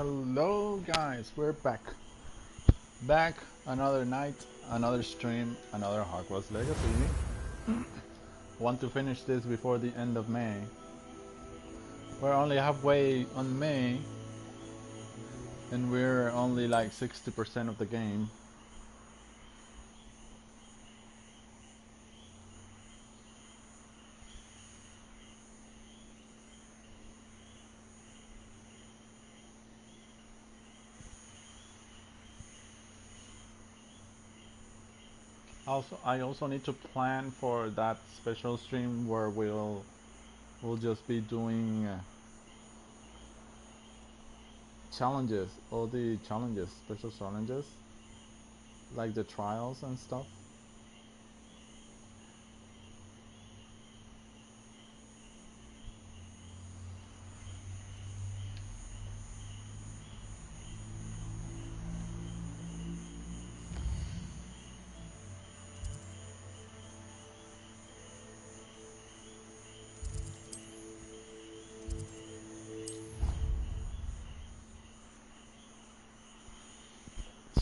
Hello guys, we're back. Another night, another stream, another Hogwarts Legacy. Want to finish this before the end of May. We're only halfway on May and we're only like 60% of the game. I also need to plan for that special stream where we'll just be doing challenges, all the challenges, special challenges, like the trials and stuff.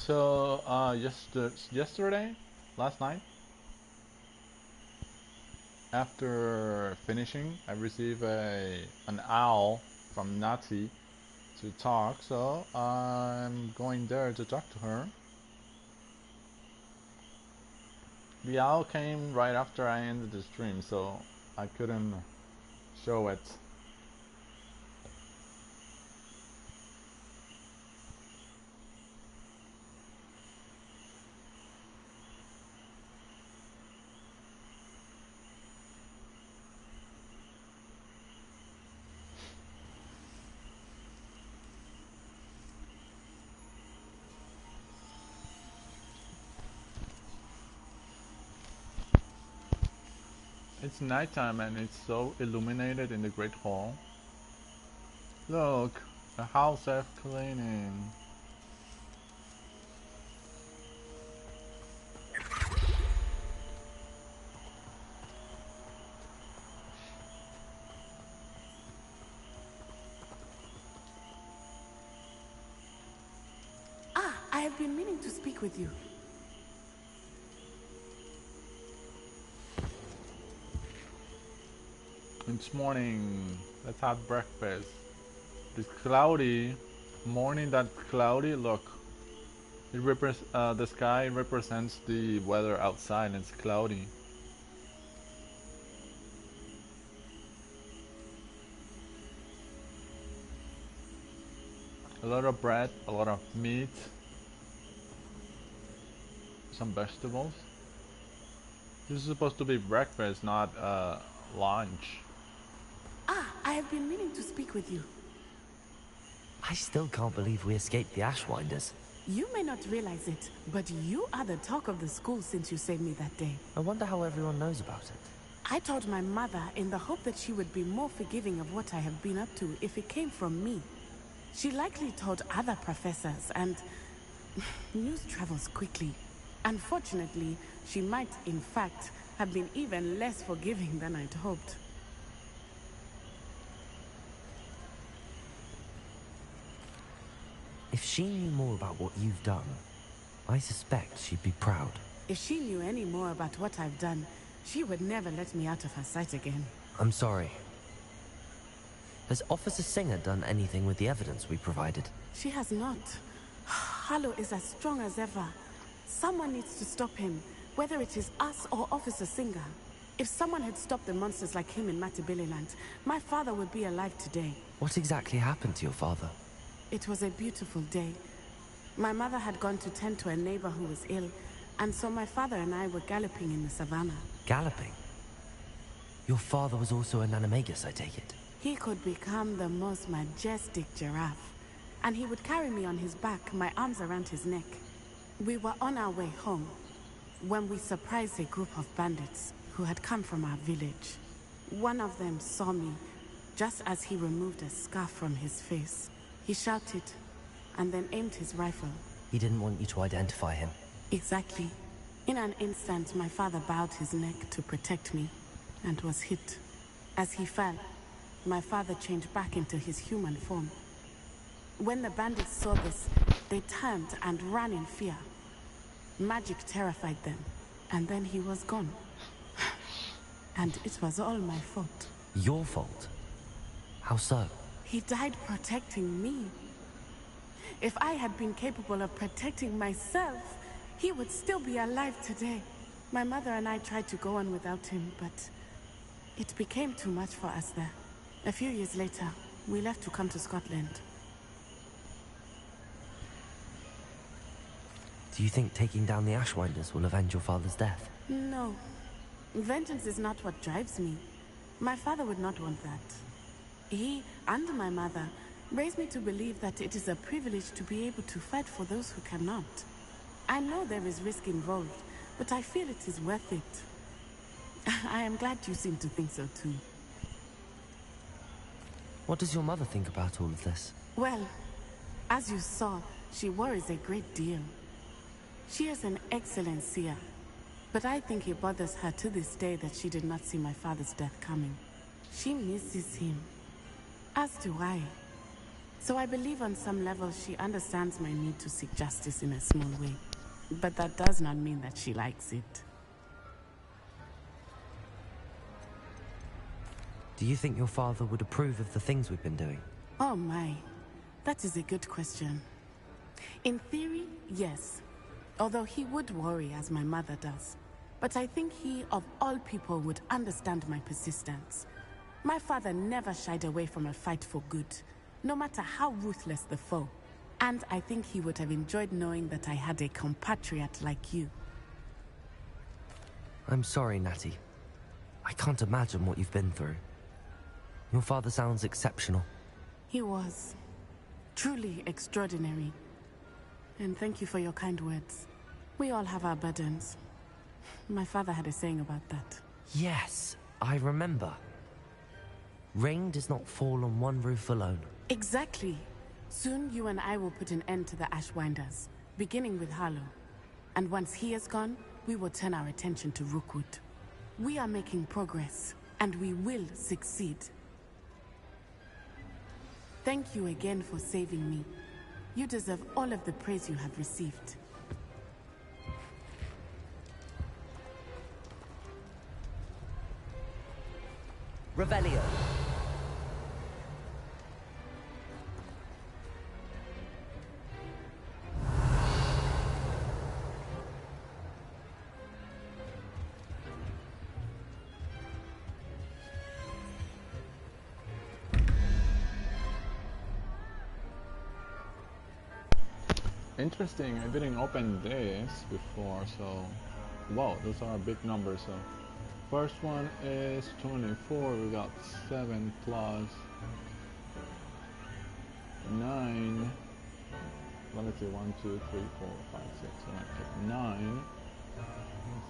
So last night, after finishing, I received an owl from Nati to talk, so I'm going there to talk to her. The owl came right after I ended the stream, so I couldn't show it. It's nighttime and it's so illuminated in the Great Hall. Look, a house self-cleaning. I have been meaning to speak with you. It's morning. Let's have breakfast. It's cloudy. Morning that cloudy. Look, the sky represents the weather outside, and it's cloudy. A lot of bread, a lot of meat, some vegetables. This is supposed to be breakfast, not lunch. I have been meaning to speak with you. I still can't believe we escaped the Ashwinders. You may not realize it, but you are the talk of the school since you saved me that day. I wonder how everyone knows about it. I told my mother in the hope that she would be more forgiving of what I have been up to if it came from me. She likely told other professors, and news travels quickly. Unfortunately, she might, in fact, have been even less forgiving than I'd hoped. If she knew more about what you've done, I suspect she'd be proud. If she knew any more about what I've done, she would never let me out of her sight again. I'm sorry. Has Officer Singer done anything with the evidence we provided? She has not. Harlow is as strong as ever. Someone needs to stop him, whether it is us or Officer Singer. If someone had stopped the monsters like him in Matabeleland, my father would be alive today. What exactly happened to your father? It was a beautiful day. My mother had gone to tend to a neighbor who was ill, and so my father and I were galloping in the savannah. Galloping? Your father was also an animagus, I take it? He could become the most majestic giraffe, and he would carry me on his back, my arms around his neck. We were on our way home when we surprised a group of bandits who had come from our village. One of them saw me just as he removed a scarf from his face. He shouted and then aimed his rifle. He didn't want you to identify him. Exactly. In an instant, my father bowed his neck to protect me and was hit. As he fell, my father changed back into his human form. When the bandits saw this, they turned and ran in fear. Magic terrified them, and then he was gone. And it was all my fault. Your fault? How so? He died protecting me. If I had been capable of protecting myself, he would still be alive today. My mother and I tried to go on without him, but it became too much for us there. A few years later, we left to come to Scotland. Do you think taking down the Ashwinders will avenge your father's death? No. Vengeance is not what drives me. My father would not want that. He and my mother raised me to believe that it is a privilege to be able to fight for those who cannot. I know there is risk involved, but I feel it is worth it. I am glad you seem to think so too. What does your mother think about all of this? Well, as you saw, she worries a great deal. She is an excellent seer, but I think it bothers her to this day that she did not see my father's death coming. She misses him, as do I. So I believe on some level she understands my need to seek justice in a small way. But that does not mean that she likes it. Do you think your father would approve of the things we've been doing? Oh my, that is a good question. In theory, yes. Although he would worry as my mother does. But I think he, of all people, would understand my persistence. My father never shied away from a fight for good, no matter how ruthless the foe. And I think he would have enjoyed knowing that I had a compatriot like you. I'm sorry, Natty. I can't imagine what you've been through. Your father sounds exceptional. He was. Truly extraordinary. And thank you for your kind words. We all have our burdens. My father had a saying about that. Yes, I remember. Rain does not fall on one roof alone. Exactly. Soon you and I will put an end to the Ashwinders, beginning with Harlow. And once he is gone, we will turn our attention to Rookwood. We are making progress, and we will succeed. Thank you again for saving me. You deserve all of the praise you have received. Revelio. Interesting, I didn't open this before, so wow, those are big numbers. So first one is 24, we got 7 plus 9. Let me see, 1, 2, 3, 4, 5, 6, 7, 8, 9,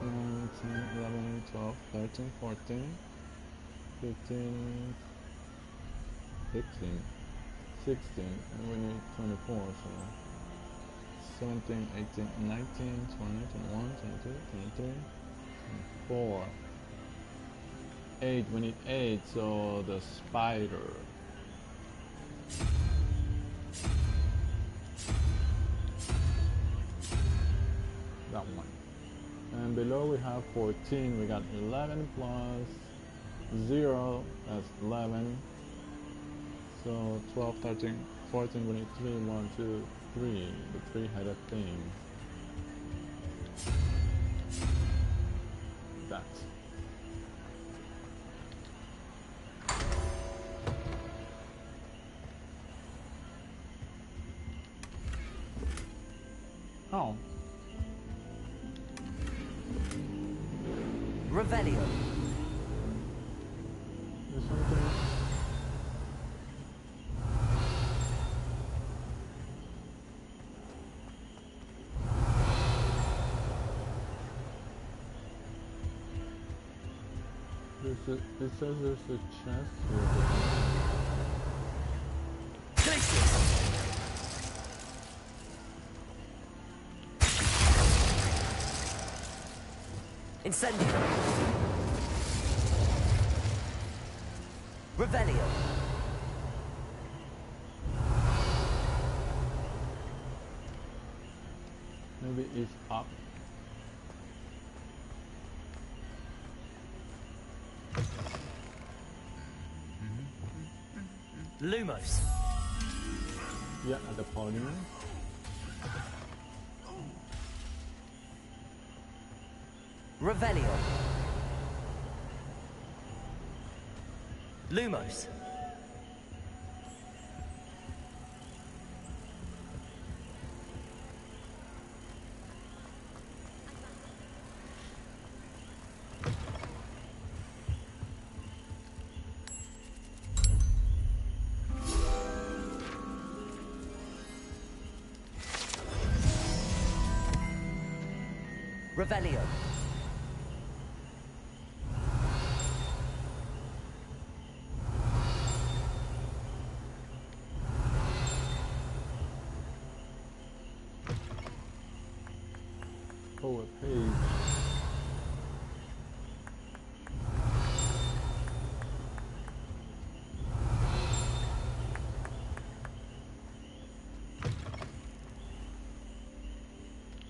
10, 11, 12, 13, 14, 15, 16, 16, and we need 24, so 17, 18, 19, 20, 21, 22, 23, 24, 8, we need 8, so the spider. That one. And below we have 14, we got 11 plus 0, that's 11. So 12, 13, 14, we need 3, 1, 2, 3, the 3-headed thing. That. Oh. Revelio. There's something. It says there's a chest here. Incendio. Revelio. ESRB is up. Lumos. Yeah, at the podium. Revelio. Lumos. Revelio. Oh, a page.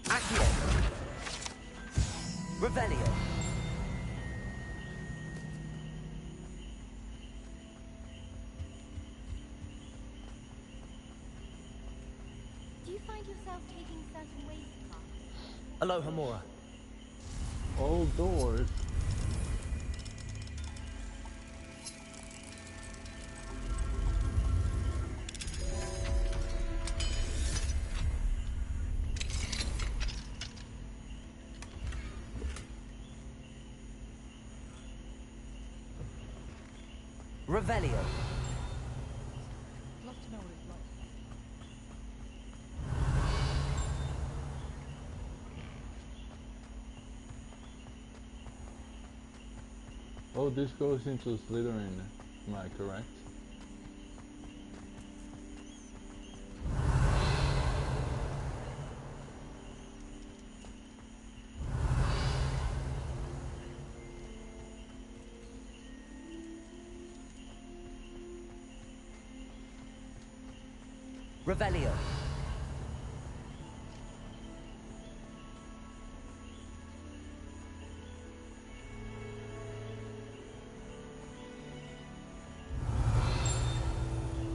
Accio. Revelio. Do you find yourself taking certain ways to pass? Aloha Mora. All doors. Revelio. Love to know what it's like. Oh, this goes into Slytherin. Am I correct? Revelio.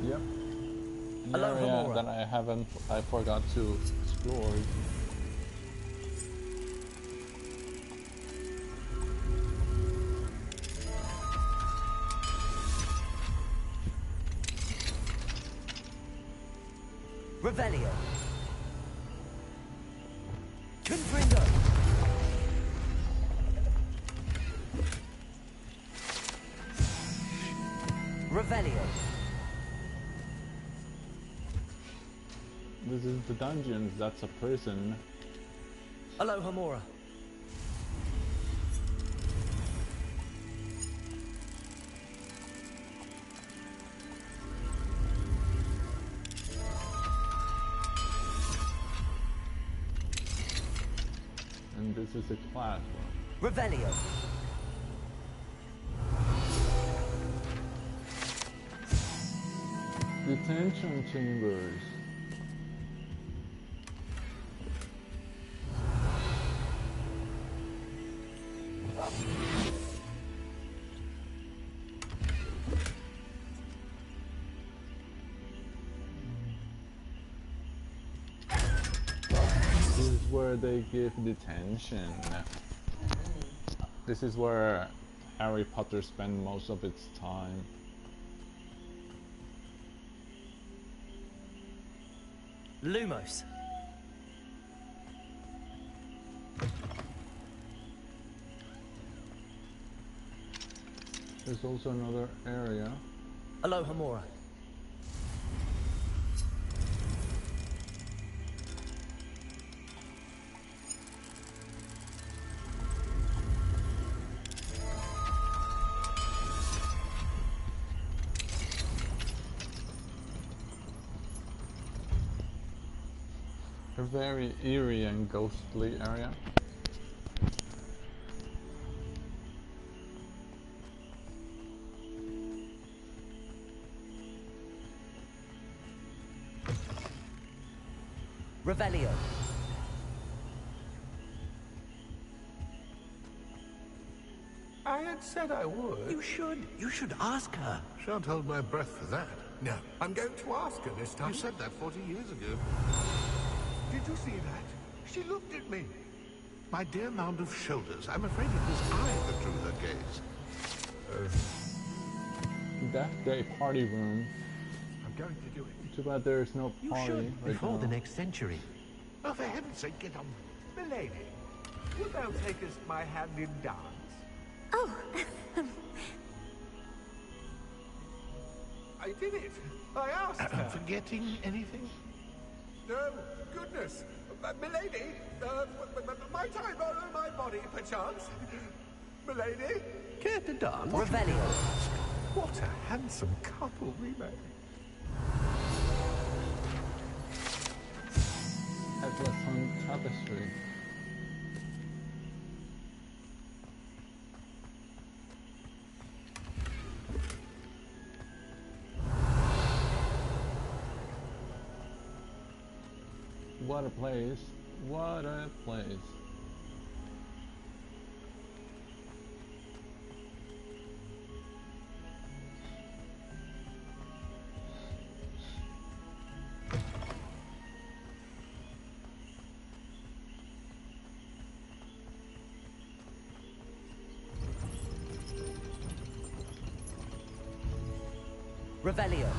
Yep. An Aloha area Mora. that I forgot to explore. Revelio. Confringo. Revelio. This is the dungeons, that's a prison. Aloha Mora. And this is a classroom. Revelio. Detention chambers. This is where they give detention. This is where Harry Potter spent most of its time. Lumos. There's also another area. Aloha Mora. A very eerie and ghostly area. Revelio. had said I would. You should. You should ask her. Shan't hold my breath for that. No, I'm going to ask her this time. You said that 40 years ago. Did you see that? She looked at me. My dear mound of shoulders, I'm afraid it was I that drew her gaze. Death Day party room. I'm going to do it. Too bad there's no You party should. right Before now. the next century. Oh, for heaven's sake, get on. Milady, would thou takest my hand in dance? Oh, I did it. I asked her. Forgetting anything? No, goodness. Milady, might I borrow my body, perchance? Milady? Care to dance? Revelio. What a handsome couple we made. Headless on tapestry. What a place. What a place. Revelio.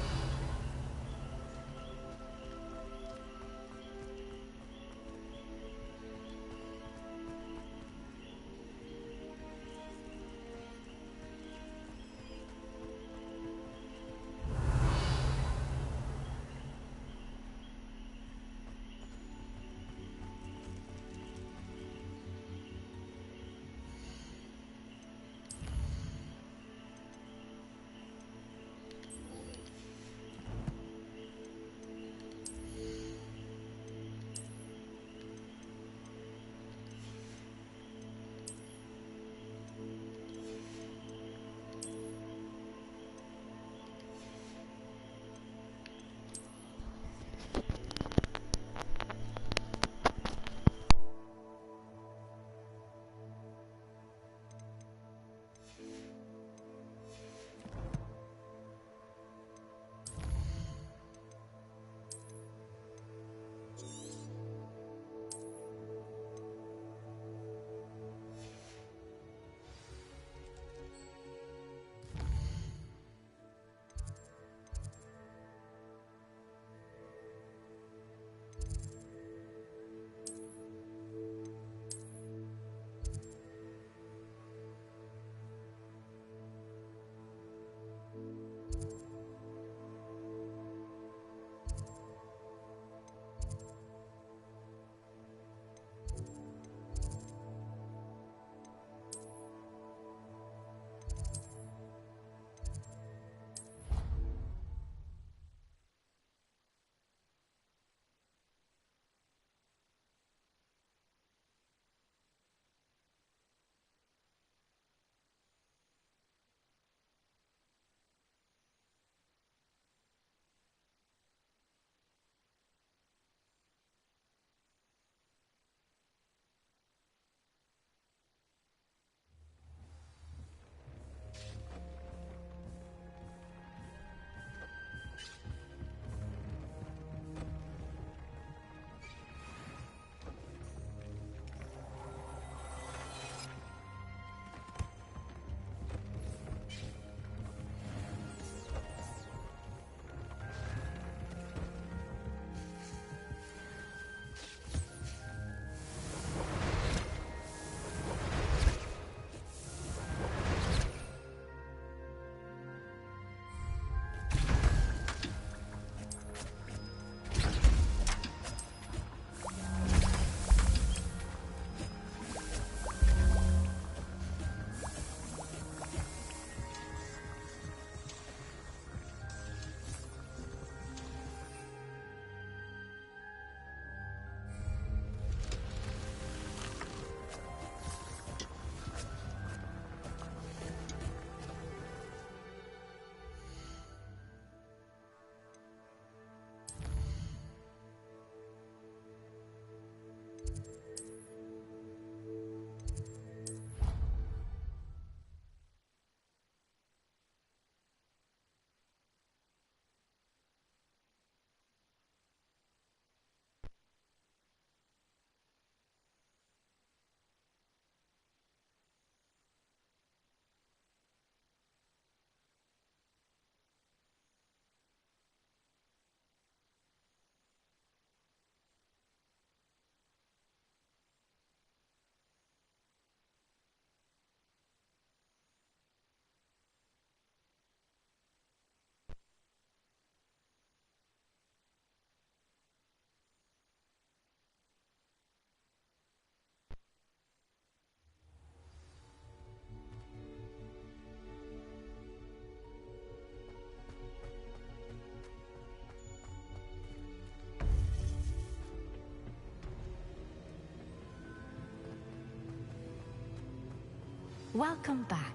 Welcome back.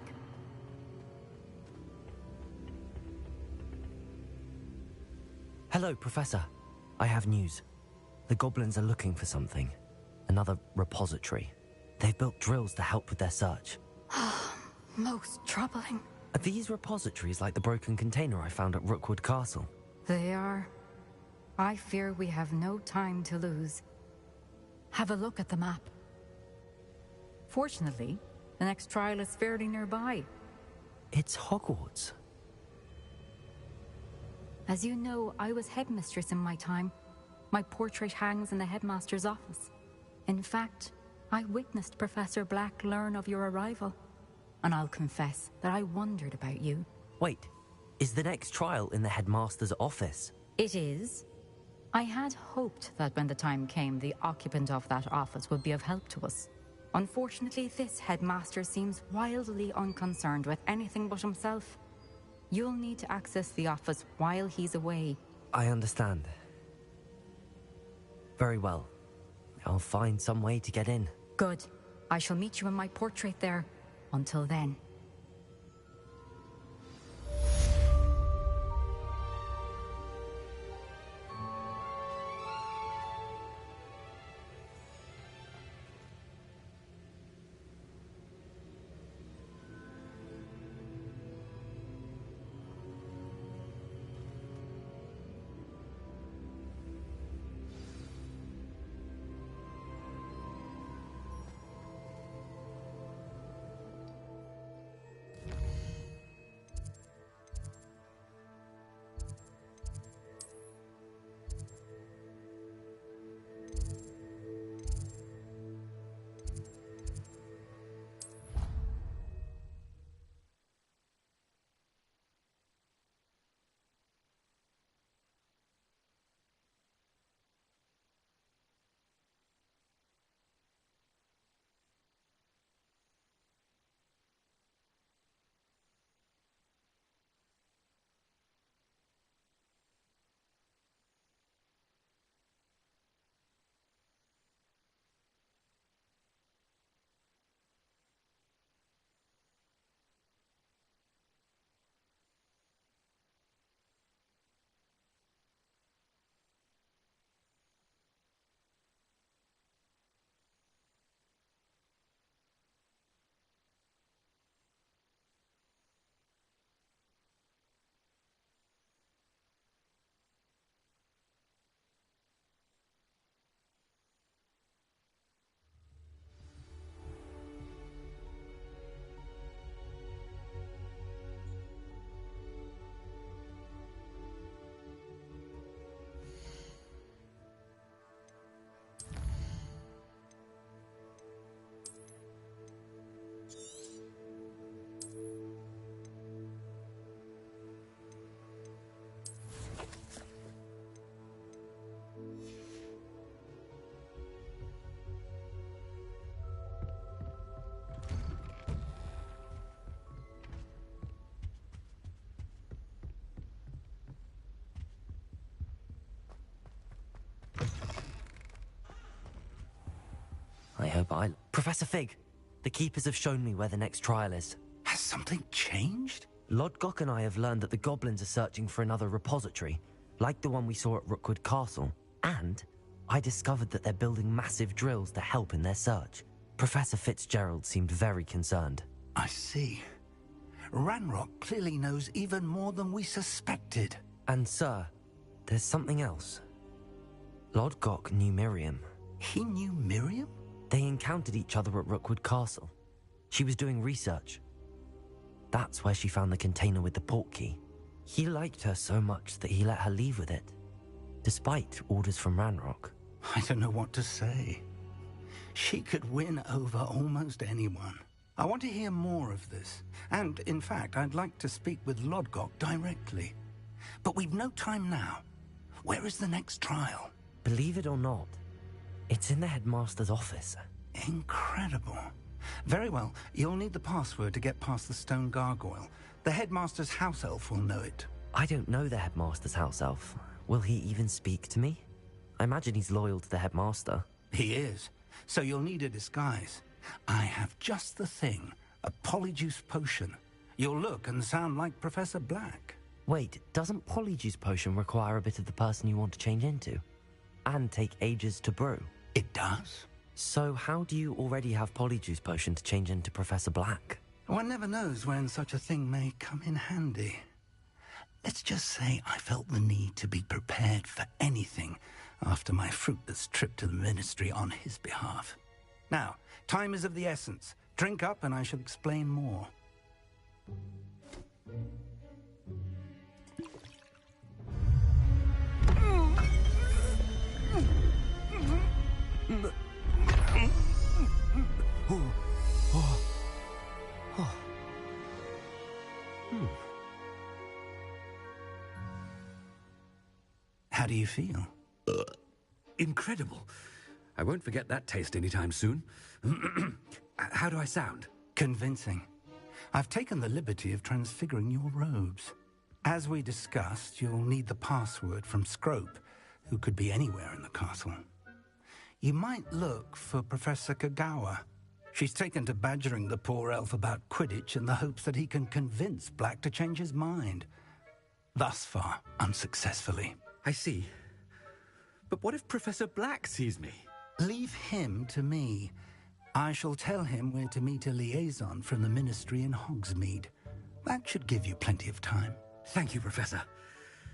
Hello, Professor. I have news. The goblins are looking for something. Another repository. They've built drills to help with their search. Most troubling. Are these repositories like the broken container I found at Rookwood Castle? They are. I fear we have no time to lose. Have a look at the map. Fortunately, the next trial is fairly nearby. It's Hogwarts. As you know, I was headmistress in my time. My portrait hangs in the headmaster's office. In fact, I witnessed Professor Black learn of your arrival. And I'll confess that I wondered about you. Wait, is the next trial in the headmaster's office? It is. I had hoped that when the time came, the occupant of that office would be of help to us. Unfortunately, this headmaster seems wildly unconcerned with anything but himself. You'll need to access the office while he's away. I understand. Very well. I'll find some way to get in. Good. I shall meet you in my portrait there. Until then. I hope Professor Fig, the Keepers have shown me where the next trial is. Has something changed? Lodgok and I have learned that the goblins are searching for another repository, like the one we saw at Rookwood Castle. And I discovered that they're building massive drills to help in their search. Professor Fitzgerald seemed very concerned. I see. Ranrock clearly knows even more than we suspected. And sir, there's something else. Lodgok knew Miriam. He knew Miriam? They encountered each other at Rookwood Castle. She was doing research. That's where she found the container with the portkey. He liked her so much that he let her leave with it, despite orders from Ranrock. I don't know what to say. She could win over almost anyone. I want to hear more of this. And, in fact, I'd like to speak with Lodgok directly. But we've no time now. Where is the next trial? Believe it or not, it's in the headmaster's office. Incredible. Very well. You'll need the password to get past the stone gargoyle. The headmaster's house elf will know it. I don't know the headmaster's house elf. Will he even speak to me? I imagine he's loyal to the headmaster. He is. So you'll need a disguise. I have just the thing. A polyjuice potion. You'll look and sound like Professor Black. Wait, doesn't Polyjuice Potion require a bit of the person you want to change into? And take ages to brew? It does. So how do you already have Polyjuice Potion to change into Professor Black? One never knows when such a thing may come in handy. Let's just say I felt the need to be prepared for anything after my fruitless trip to the Ministry on his behalf. Now, time is of the essence. Drink up and I shall explain more. How do you feel? Incredible. I won't forget that taste anytime soon. How do I sound? Convincing. I've taken the liberty of transfiguring your robes. As we discussed, you'll need the password from Scrope, who could be anywhere in the castle. You might look for Professor Kagawa. She's taken to badgering the poor elf about Quidditch in the hopes that he can convince Black to change his mind. Thus far, unsuccessfully. I see. But what if Professor Black sees me? Leave him to me. I shall tell him where to meet a liaison from the Ministry in Hogsmeade. That should give you plenty of time. Thank you, Professor.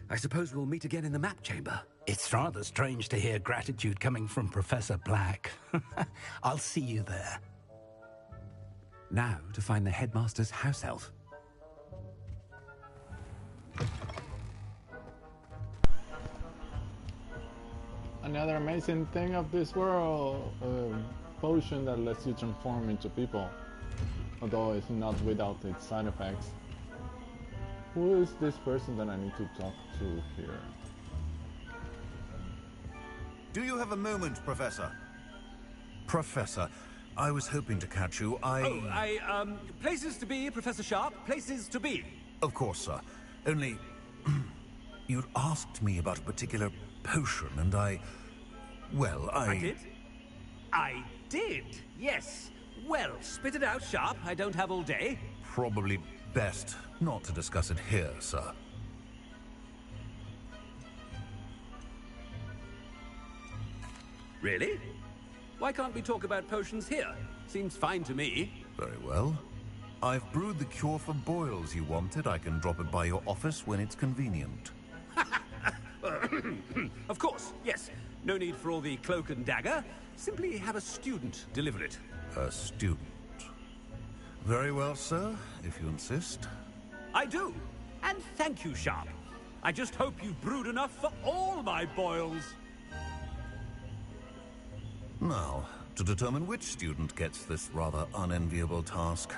I suppose we'll meet again in the map chamber. It's rather strange to hear gratitude coming from Professor Black. I'll see you there. Now to find the headmaster's house elf. Another amazing thing of this world, a potion that lets you transform into people, although it's not without its side effects. Who is this person that I need to talk to here? Do you have a moment, Professor? Professor, I was hoping to catch you. Places to be, Professor Sharp, places to be. Of course, sir. Only, you'd asked me about a particular potion, and I did? I did, yes. Well, spit it out, Sharp. I don't have all day. Probably best not to discuss it here, sir. Really? Why can't we talk about potions here? Seems fine to me. Very well. I've brewed the cure for boils you wanted. I can drop it by your office when it's convenient. Of course, yes. No need for all the cloak and dagger. Simply have a student deliver it. A student. Very well, sir, if you insist. I do. And thank you, Sharp. I just hope you've brewed enough for all my boils. Now, to determine which student gets this rather unenviable task.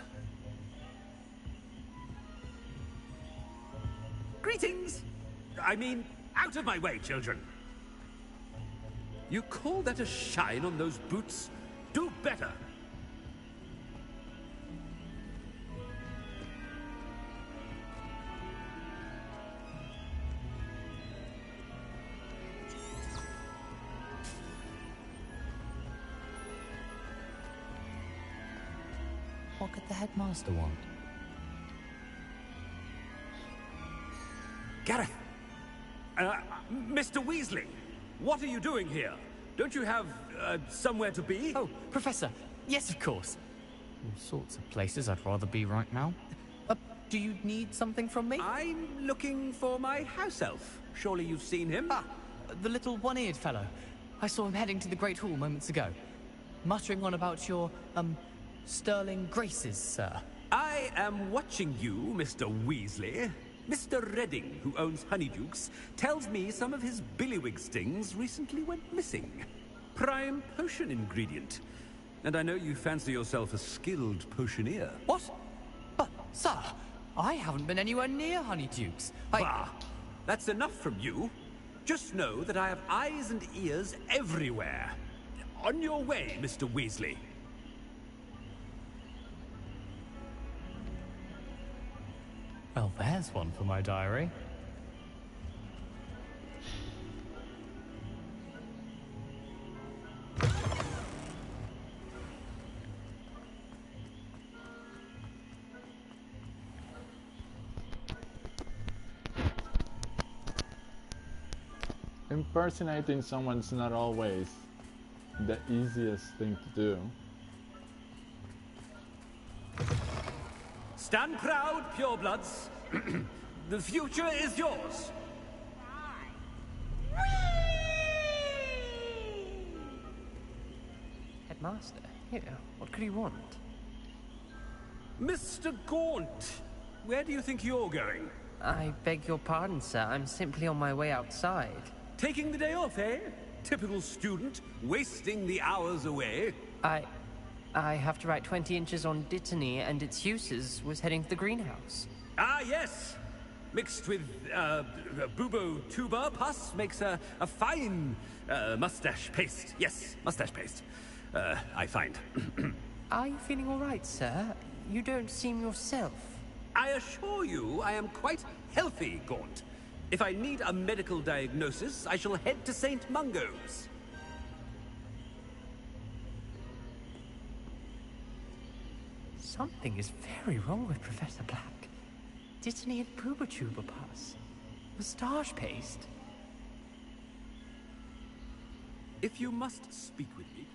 Greetings! I mean, out of my way, children. You call that a shine on those boots? Do better. What could the headmaster want? Gareth! Mr. Weasley, what are you doing here? Don't you have, somewhere to be? Oh, Professor, yes, of course. All sorts of places I'd rather be right now. Do you need something from me? I'm looking for my house elf. Surely you've seen him? Ah, the little one-eared fellow. I saw him heading to the Great Hall moments ago. Muttering on about your, sterling graces, sir. I am watching you, Mr. Weasley. Mr. Redding, who owns Honeydukes, tells me some of his billywig stings recently went missing. Prime potion ingredient. And I know you fancy yourself a skilled potioneer. What? But, sir, I haven't been anywhere near Honeydukes. Bah! That's enough from you. Just know that I have eyes and ears everywhere. On your way, Mr. Weasley. Well, there's one for my diary. Impersonating someone's not always the easiest thing to do. Stand proud, purebloods. The future is yours. Headmaster, here, what could he want? Mr. Gaunt, where do you think you're going? I beg your pardon, sir. I'm simply on my way outside. Taking the day off, eh? Typical student, wasting the hours away. I have to write 20 inches on Dittany and its uses. Was heading to the greenhouse. Ah, yes. Mixed with, bubo tuber pus makes a fine, mustache paste. Yes, mustache paste. I find. Are you feeling all right, sir? You don't seem yourself. I assure you I am quite healthy, Gaunt. If I need a medical diagnosis, I shall head to St. Mungo's. Something is very wrong with Professor Black. Dittany and Pubertuber pus. Moustache paste. If you must speak with me...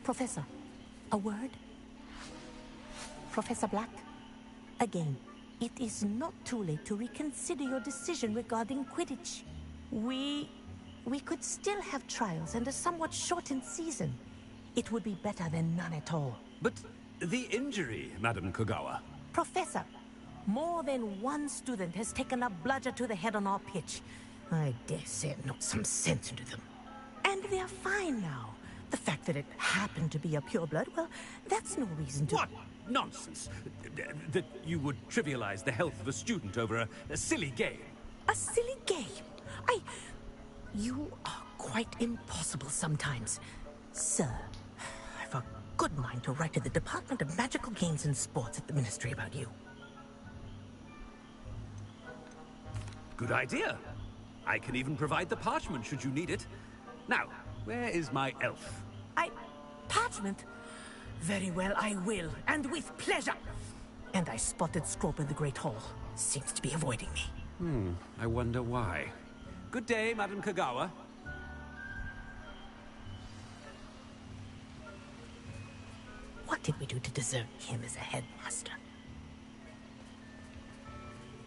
Professor, a word? Professor Black, again, it is not too late to reconsider your decision regarding Quidditch. We could still have trials and a somewhat shortened season. It would be better than none at all. But the injury, Madam Kogawa. Professor, more than one student has taken a bludger to the head on our pitch. I dare say it knocked some sense into them. And they're fine now. The fact that it happened to be a pureblood, well, that's no reason to... What nonsense! That you would trivialize the health of a student over a silly game. A silly game? You are quite impossible sometimes. Sir, I've a good mind to write to the Department of Magical Games and Sports at the Ministry about you. Good idea. I can even provide the parchment should you need it. Now, where is my elf? Parchment? Very well, I will, and with pleasure. And I spotted Scrope in the Great Hall. Seems to be avoiding me. I wonder why. Good day, Madam Kogawa. What did we do to deserve him as a headmaster?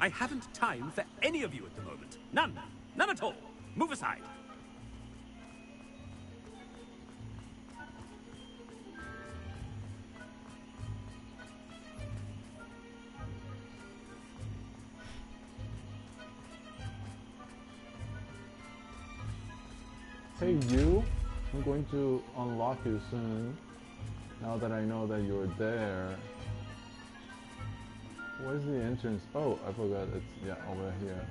I haven't time for any of you at the moment. None. None at all. Move aside. Hey you, I'm going to unlock you soon, now that I know that you're there. Where's the entrance? Oh, I forgot, it's, yeah, over here.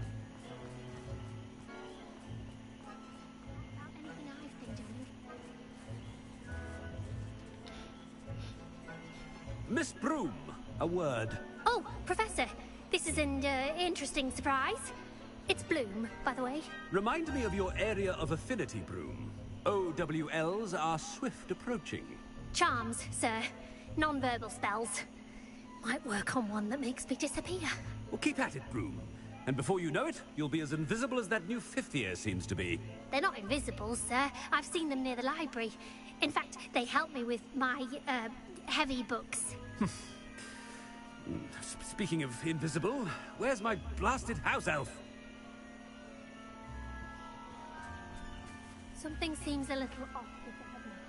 Miss Broom, a word. Oh, Professor, this is an interesting surprise. It's Bloom, by the way. Remind me of your area of affinity, Broom. OWLs are swift approaching. Charms, sir. Non-verbal spells. Might work on one that makes me disappear. Well, keep at it, Broom. And before you know it, you'll be as invisible as that new fifth year seems to be. They're not invisible, sir. I've seen them near the library. In fact, they help me with my, heavy books. Speaking of invisible, where's my blasted house elf? Something seems a little off with the headmaster.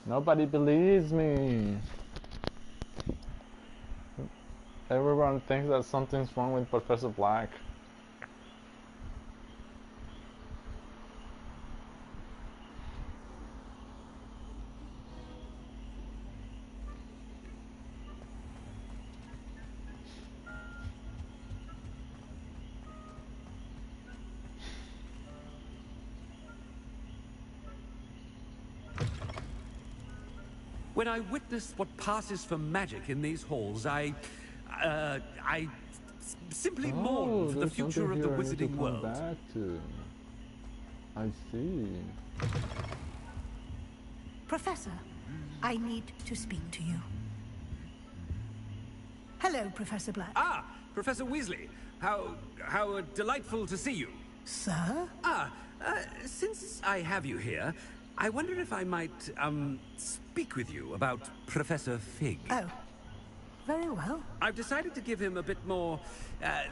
Nobody believes me. Everyone thinks that something's wrong with Professor Black. When I witness what passes for magic in these halls, I simply mourn for the future of the wizarding world. Back to. I see. Professor, I need to speak to you. Hello, Professor Black. Ah, Professor Weasley. How delightful to see you. Sir? Since I have you here, I wonder if I might, speak with you about Professor Fig. Oh, very well. I've decided to give him a bit more,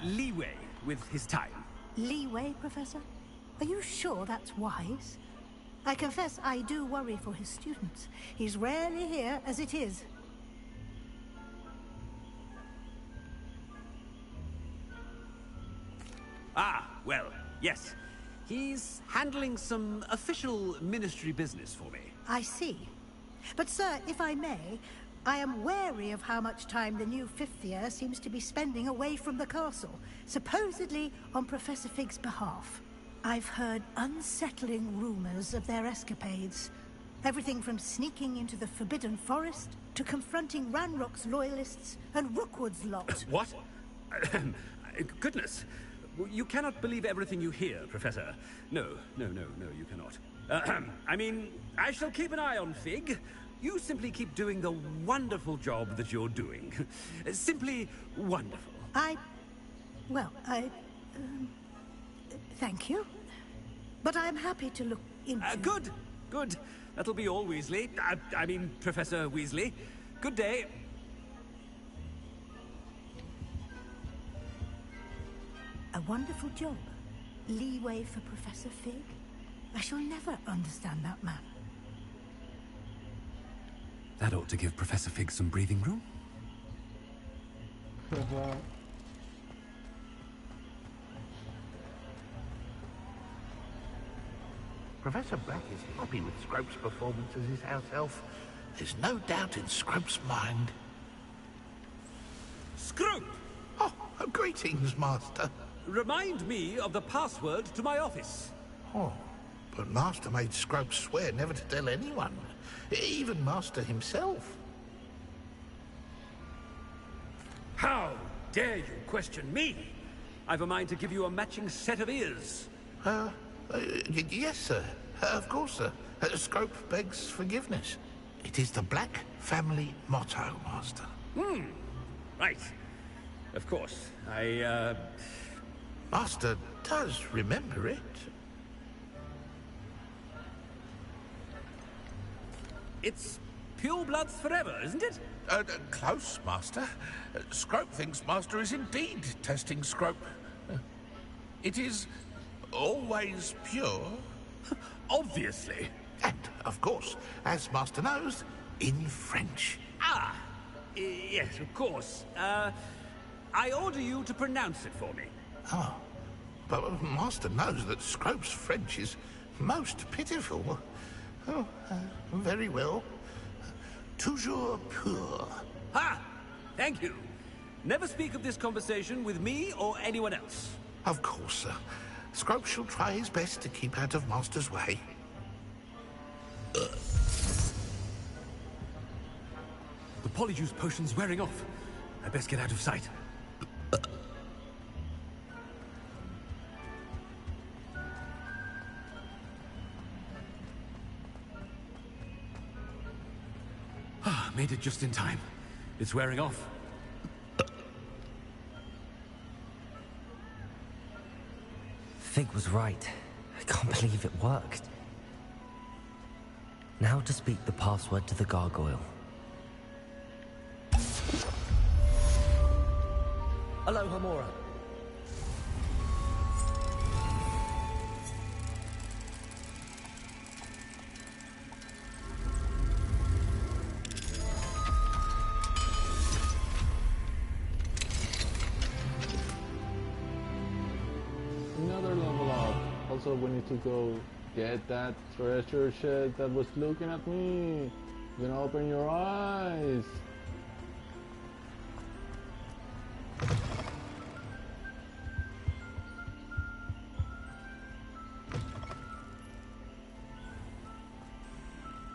leeway with his time. Leeway, Professor? Are you sure that's wise? I confess I do worry for his students. He's rarely here as it is. Ah, well, yes. He's handling some official ministry business for me. I see. But, sir, if I may, I am wary of how much time the new fifth year seems to be spending away from the castle, supposedly on Professor Fig's behalf. I've heard unsettling rumors of their escapades. Everything from sneaking into the Forbidden Forest to confronting Ranrock's loyalists and Rookwood's lot. What? Goodness. You cannot believe everything you hear, Professor. No, you cannot. I mean, I shall keep an eye on Fig. You simply keep doing the wonderful job that you're doing. Simply wonderful. Thank you. But I'm happy to look into... Good. That'll be all, Weasley. I mean, Professor Weasley. Good day. A wonderful job. Leeway for Professor Fig. I shall never understand that man. That ought to give Professor Fig some breathing room. Professor Black is happy with Scrope's performance as his house elf. There's no doubt in Scrope's mind. Scrope! Oh, greetings, Master. Remind me of the password to my office. Oh, but Master made Scrope swear never to tell anyone, even Master himself. How dare you question me? I've a mind to give you a matching set of ears. Yes, sir. Of course, sir. Scrope begs forgiveness. It is the Black family motto, Master. Right. Of course. Master does remember it. It's pure bloods forever, isn't it? Close, Master. Scrope thinks Master is indeed testing Scrope. It is always pure. Obviously. And, of course, as Master knows, in French. Yes, of course. I order you to pronounce it for me. Oh, but Master knows that Scrope's French is most pitiful. Oh, very well. Toujours pur. Ha! Thank you. Never speak of this conversation with me or anyone else. Of course, sir. Scrope shall try his best to keep out of Master's way. The polyjuice potion's wearing off. I best get out of sight. Made it just in time. It's wearing off. Fig was right. I can't believe it worked. Now to speak the password to the gargoyle. Aloha, Mora. Another level up. Also, we need to go get that treasure shit that was looking at me. You know, open your eyes.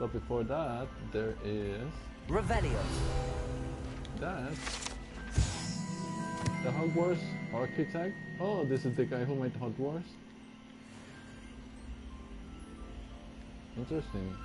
But before that, there is... Revelio. That's... the Hogwarts architect? Oh, this is the guy who made Hogwarts? Interesting.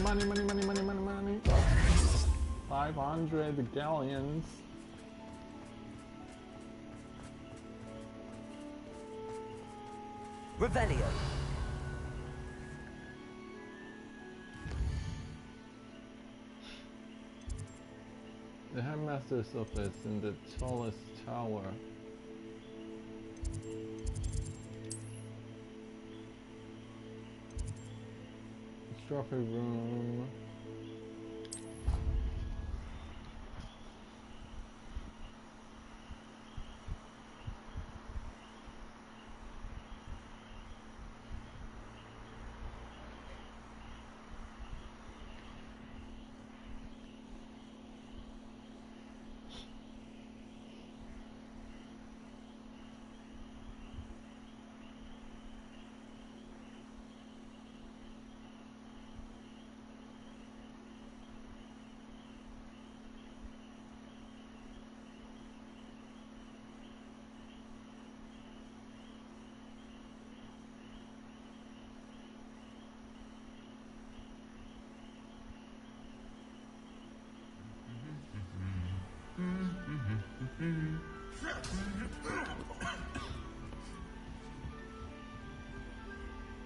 Money, money, money, money, money, money. 500 galleons. Revelio. The headmaster's office in the tallest tower. Trophy room.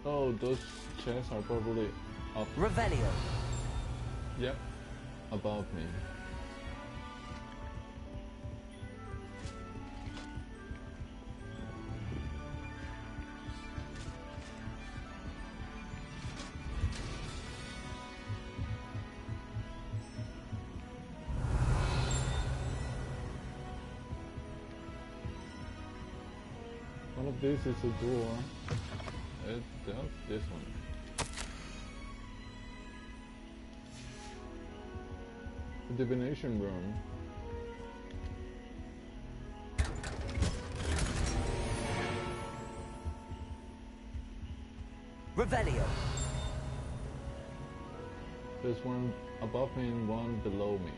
Oh, those chests are probably up. Revelio. Yep, above me. One of these is a door. That's this one. The divination room. Revelio. There's one above me and one below me.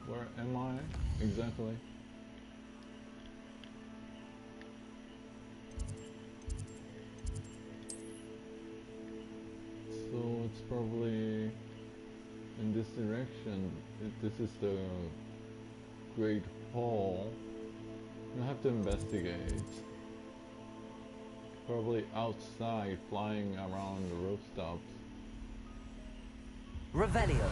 Where am I exactly? So it's probably in this direction. This is the Great Hall. You have to investigate. Probably outside, flying around the rooftops. Revelio.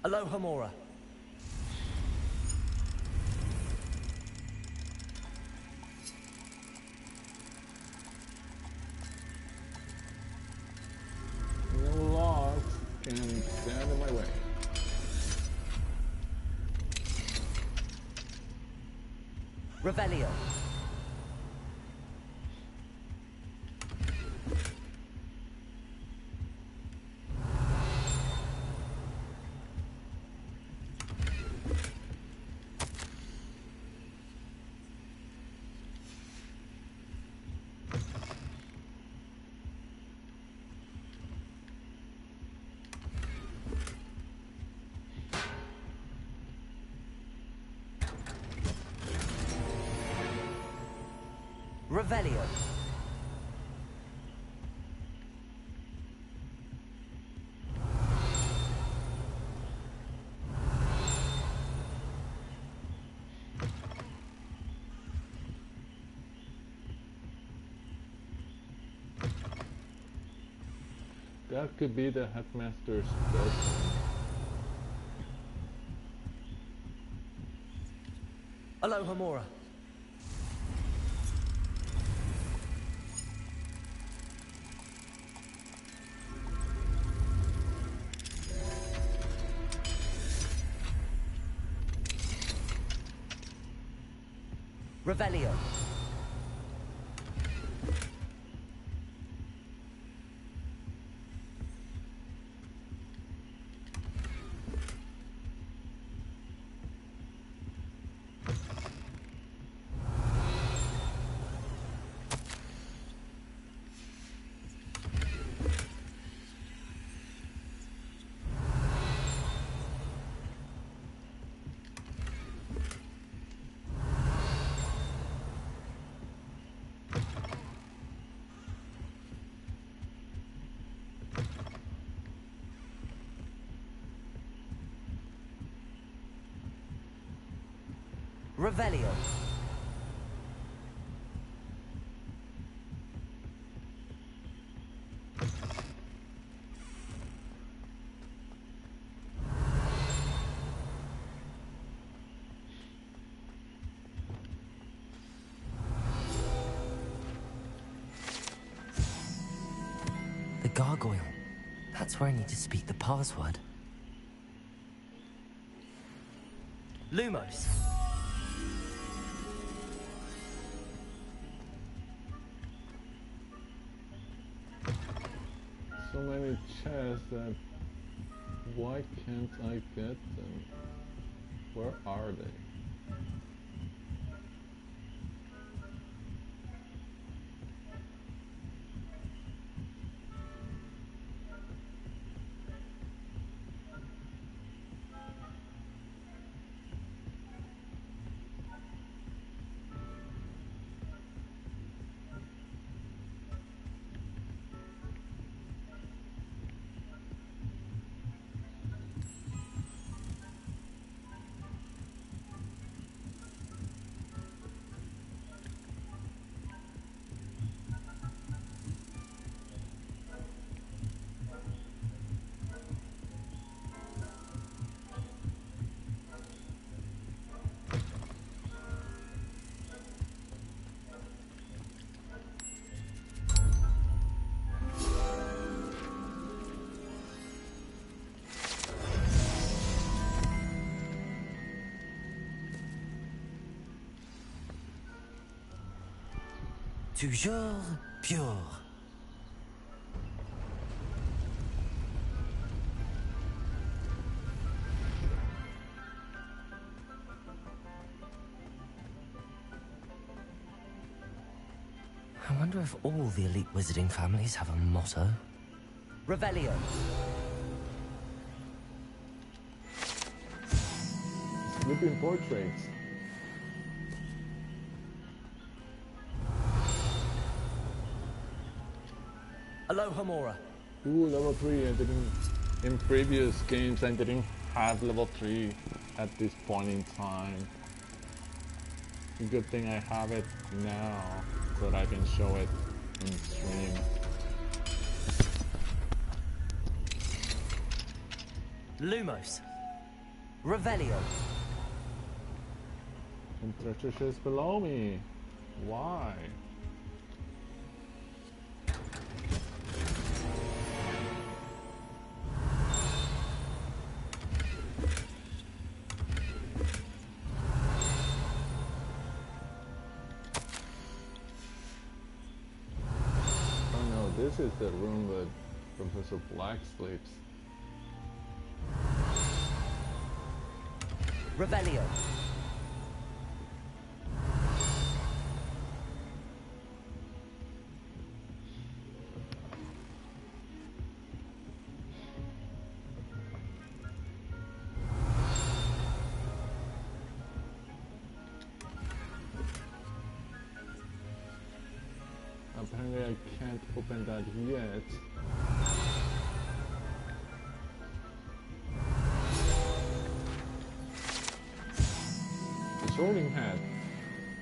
Aloha Mora. No logs can stand in my way. Revelio. Revelio. That could be the headmaster's bedroom. Aloha Mora. Revelio. Revelio. The gargoyle. That's where I need to speak the password. Lumos. So many chests that why can't I get them? Where are they? Toujours pure. I wonder if all the elite wizarding families have a motto. Revelio. Sleeping portraits. Aloha Mora. Ooh, level 3. I didn't. In previous games, I didn't have level 3 at this point in time. Good thing I have it now, so that I can show it in stream. Lumos. Revelio. And treasure is below me. Why? Oh no, this is the room that Professor Black sleeps. Revelio. Apparently I can't open that yet. The sorting hat.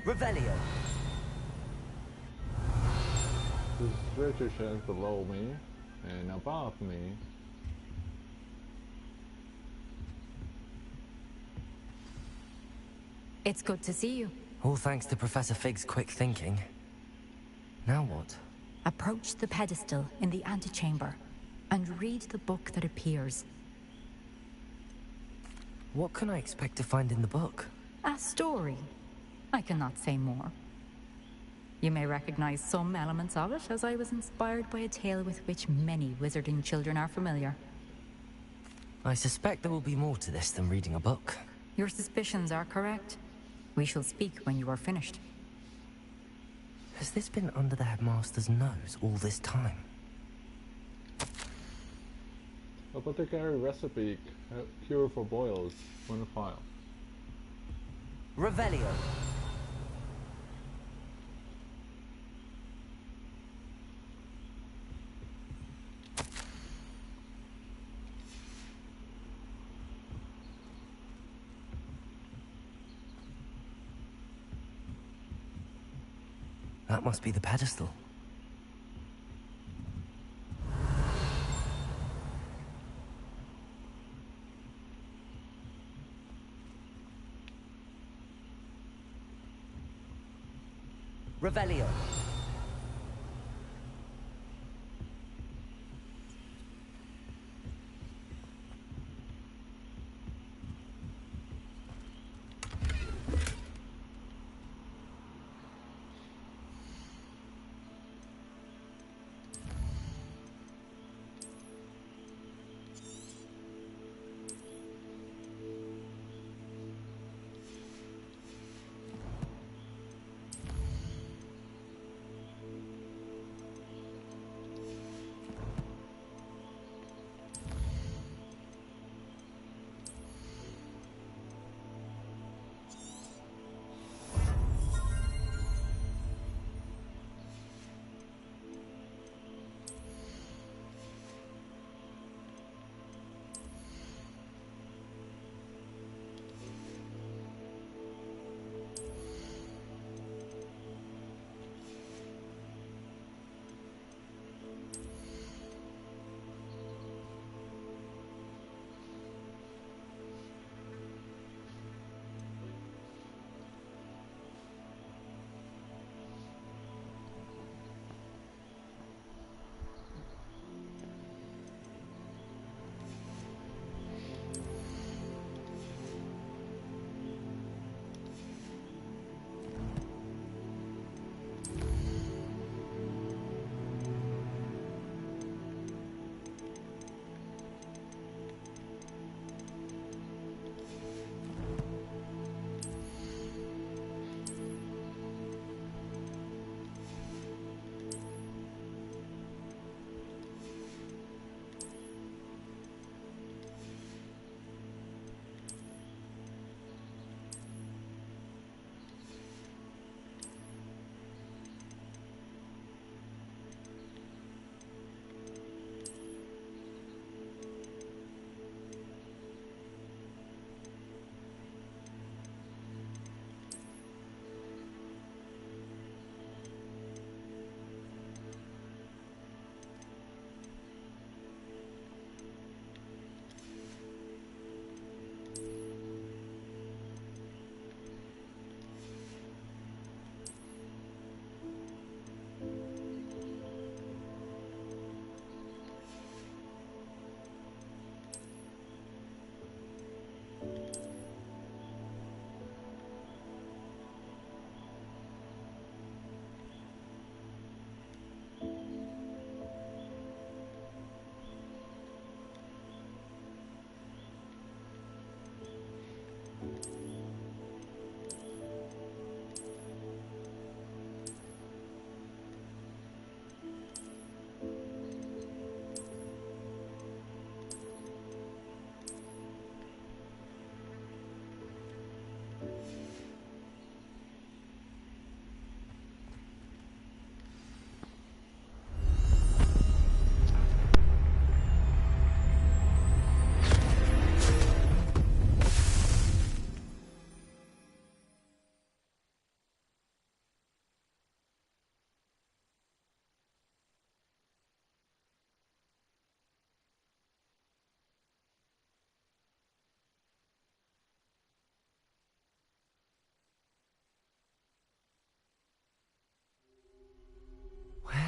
Revelio. This treasure chest below me and above me. It's good to see you. All thanks to Professor Fig's quick thinking. Now what? Approach the pedestal in the antechamber and read the book that appears. What can I expect to find in the book? A story. I cannot say more. You may recognize some elements of it, as I was inspired by a tale with which many wizarding children are familiar. I suspect there will be more to this than reading a book. Your suspicions are correct. We shall speak when you are finished. Has this been under the headmaster's nose all this time? Apothecary recipe, cure for boils, one file. Revelio. That must be the pedestal. Revelio.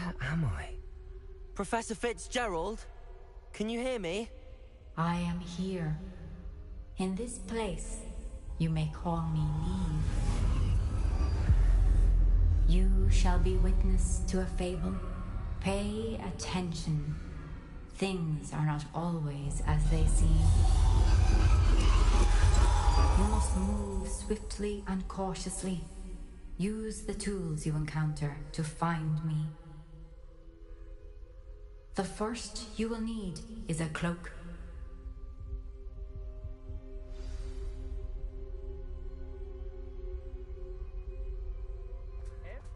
Where am I? Professor Fitzgerald? Can you hear me? I am here. In this place, you may call me Neve. You shall be witness to a fable. Pay attention. Things are not always as they seem. You must move swiftly and cautiously. Use the tools you encounter to find me. The first you will need is a cloak.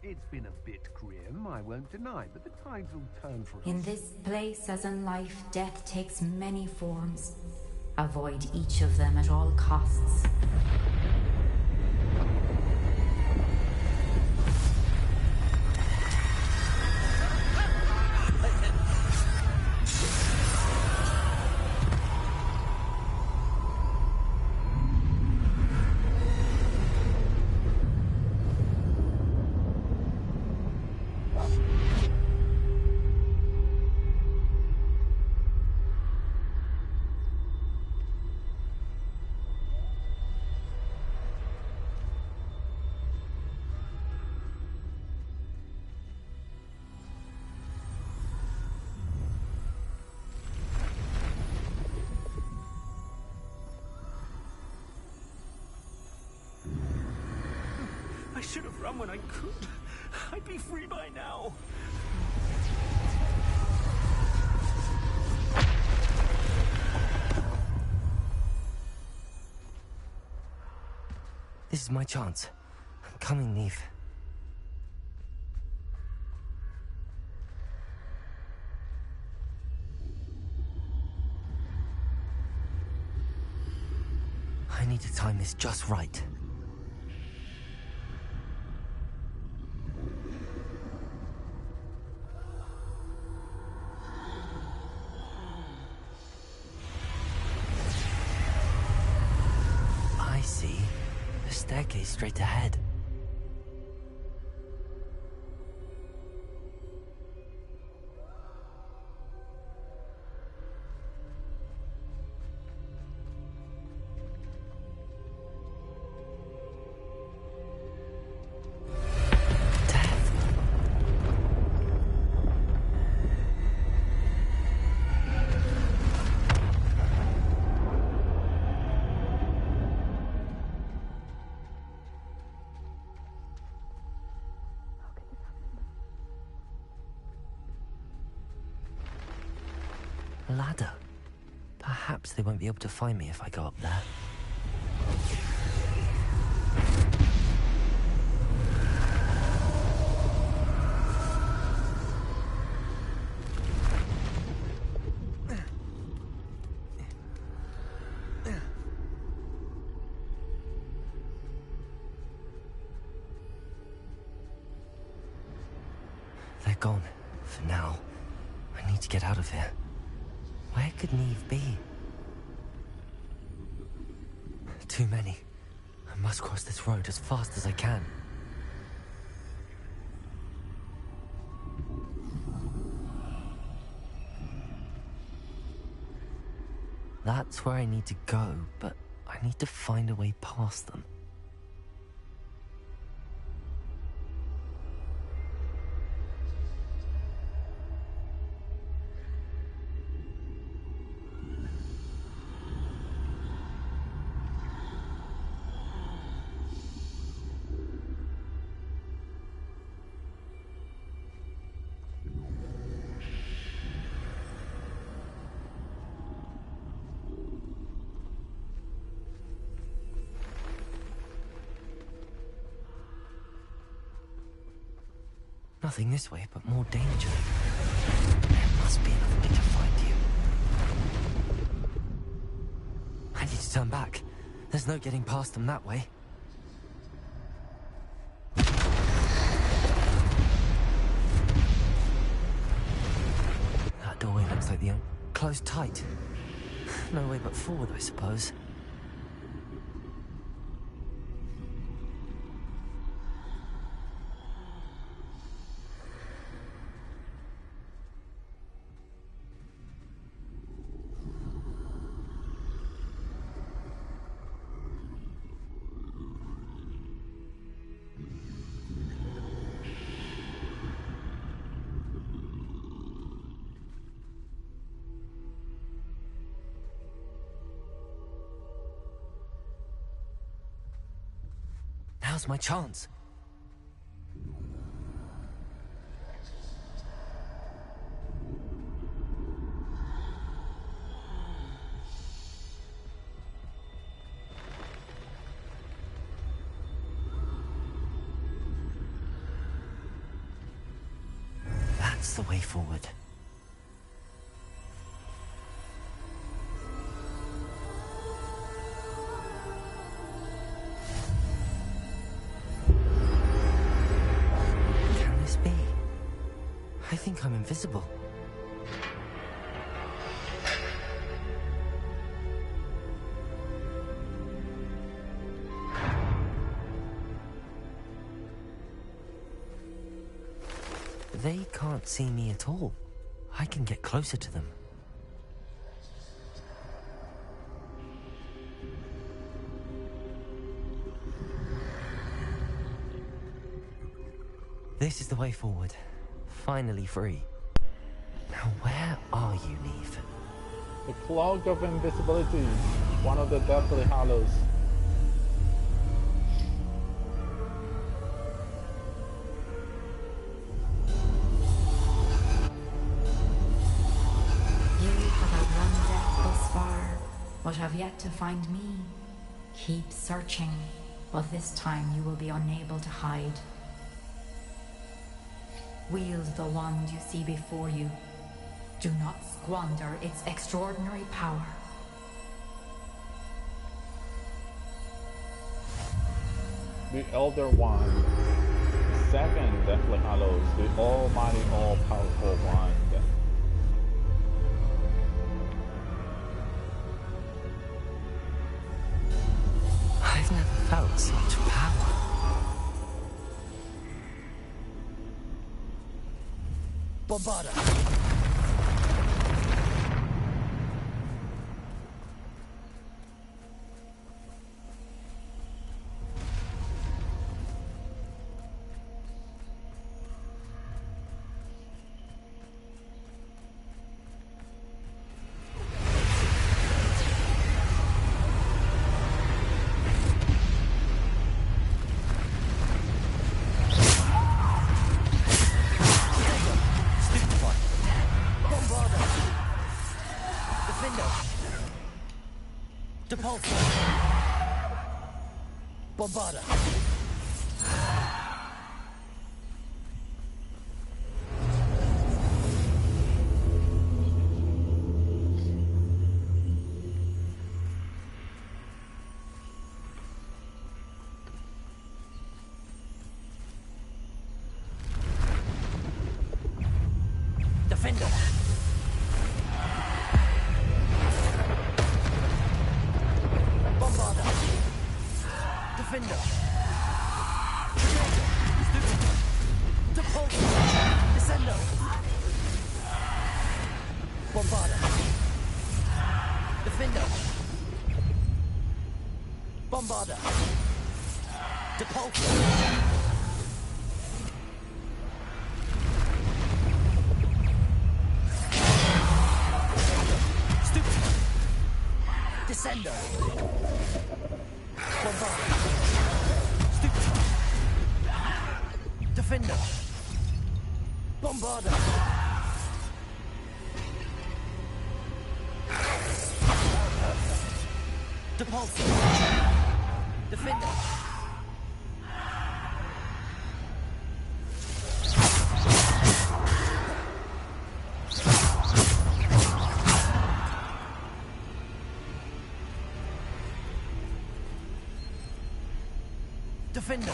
It's been a bit grim, I won't deny, but the tides will turn for us. In this place, as in life, death takes many forms. Avoid each of them at all costs. I should have run when I could. I'd be free by now. This is my chance. I'm coming, Neve. I need to time this just right. I see. The staircase straight ahead. A ladder. Perhaps they won't be able to find me if I go up there. They're gone. For now. I need to get out of here. Where could Neve be? Too many. I must cross this road as fast as I can. That's where I need to go, but I need to find a way past them. Nothing this way, but more danger. There must be another way to find you. I need to turn back. There's no getting past them that way. That doorway looks like the closed tight. No way but forward, I suppose. Now's my chance. That's the way forward. Can this be? I think I'm invisible. They can't see me at all. I can get closer to them. This is the way forward. Finally free. Now where are you, Neve? The Cloak of Invisibility, one of the Deathly Hallows. But have yet to find me. Keep searching, but this time you will be unable to hide. Wield the wand you see before you. Do not squander its extraordinary power. The Elder Wand. Second Deathly Hallows, the almighty, all-powerful wand. I've never felt such power. Bombarda! Bombarda! Defender! Bombarda! Defender! Descendo! Bombarda! Defender! Bombarda! Depulso! Stupid! Descendo! Bombarda! Stupid! Defender! Bombarda! Depulso! Defender! Defender!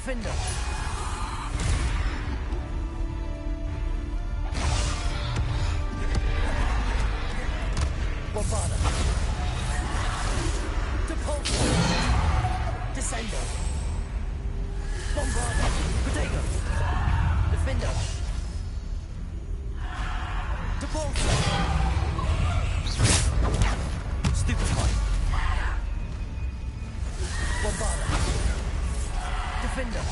Defender. Bombarda. Depulso. Descender. Bombarda. Protego. Defender. Depulso. Stupefy. Bombarda. Defender.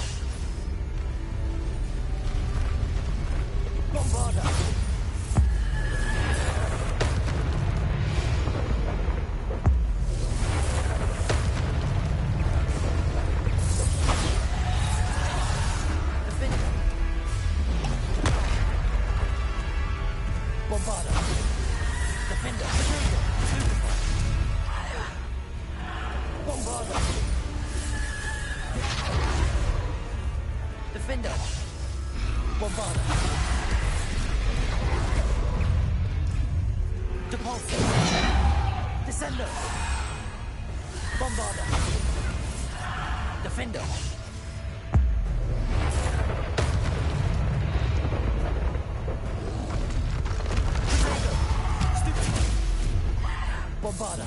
Bombarda. Defender. Bombarda. Defender. Bombarda. Defender. Bombarda. Depulso. Descender. Bombarda. Defender. Bombarda.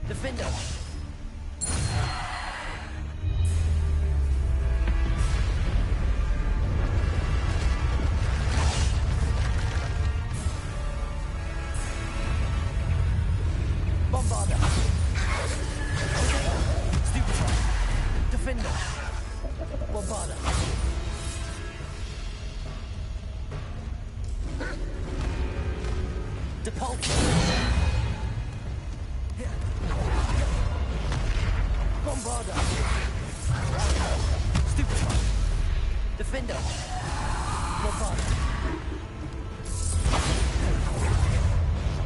Defender. Bombarda. Stupefy. Defender. Bombarda. Depulso. Bombarda. Stupefy. Defender. Bombarda.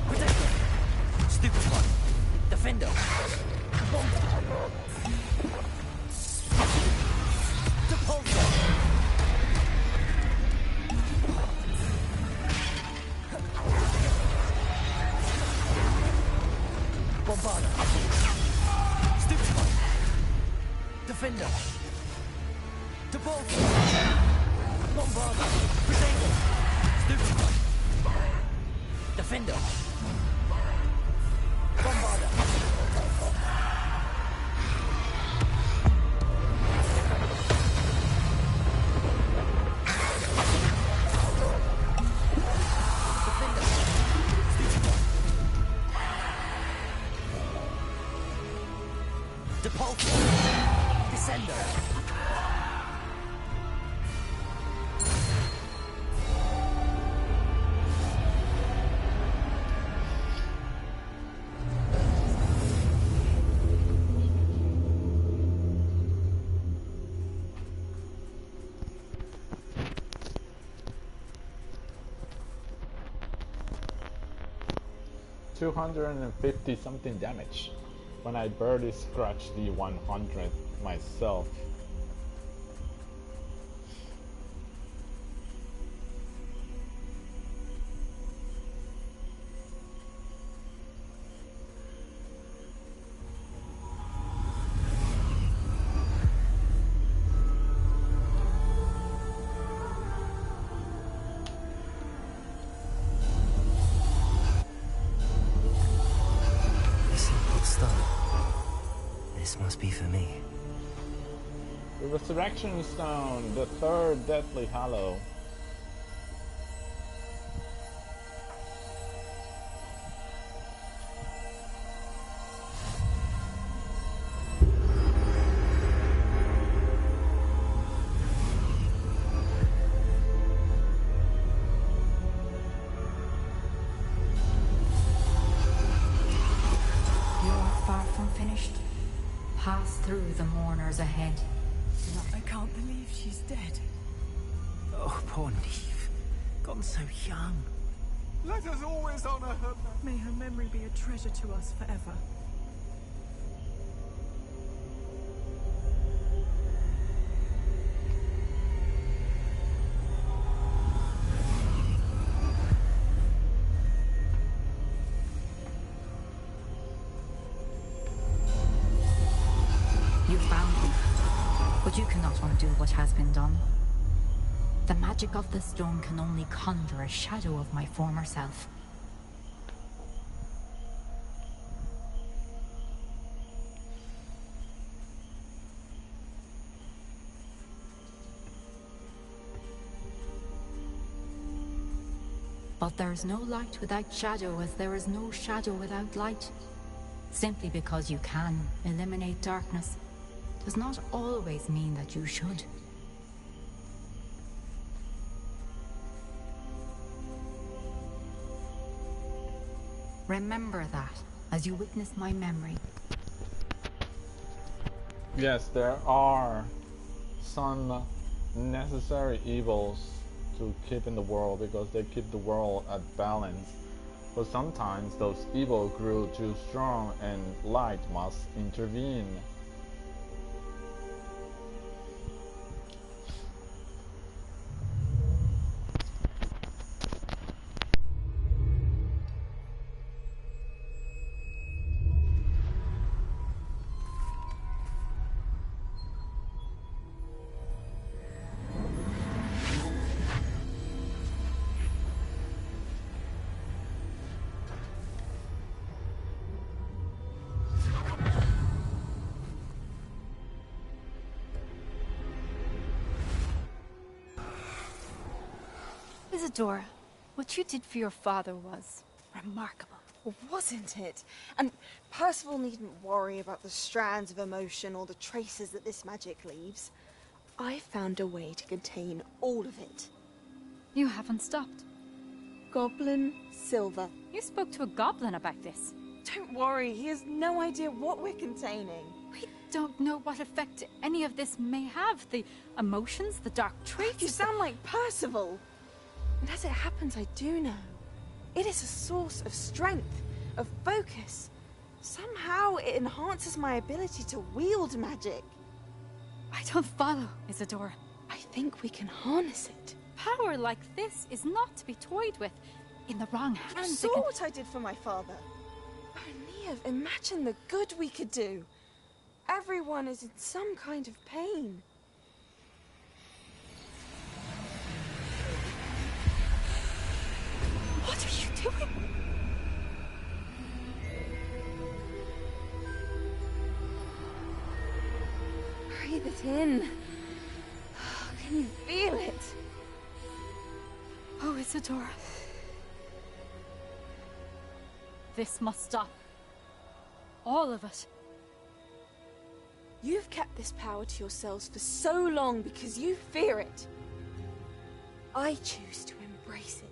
Protector. Stupefy. Defender. Bombarda. Depulso. Bombarda. Stupefy. Defender. Depulso. Bombarda. Protector. Stupefy. Defender. Bombarda. Depulso. Descender. 250 something damage when I barely scratched the 100 myself. This must be for me. The Resurrection Stone, the third Deathly Hallow. Through the mourners ahead. I can't believe she's dead. Oh, poor Neve. Gone so young. Let us always honor her. May her memory be a treasure to us forever. But you cannot undo what has been done. The magic of the stone can only conjure a shadow of my former self. But there is no light without shadow, as there is no shadow without light. Simply because you can eliminate darkness does not always mean that you should. Remember that as you witness my memory. Yes, there are some necessary evils to keep in the world because they keep the world at balance. But sometimes those evil grew too strong and light must intervene. Isadora, what you did for your father was remarkable. Wasn't it? And Percival needn't worry about the strands of emotion or the traces that this magic leaves. I found a way to contain all of it. You haven't stopped. Goblin Silver. You spoke to a goblin about this. Don't worry, he has no idea what we're containing. We don't know what effect any of this may have. The emotions, the dark traits. You sound like Percival. And as it happens, I do know. It is a source of strength, of focus. Somehow it enhances my ability to wield magic. I don't follow, Isadora. I think we can harness it. Power like this is not to be toyed with. In the wrong hands, You saw what I did for my father. Oh, Neve, imagine the good we could do. Everyone is in some kind of pain. What are you doing? Breathe it in. Can you feel it? Oh, Isadora. This must stop. All of it. You've kept this power to yourselves for so long because you fear it. I choose to embrace it.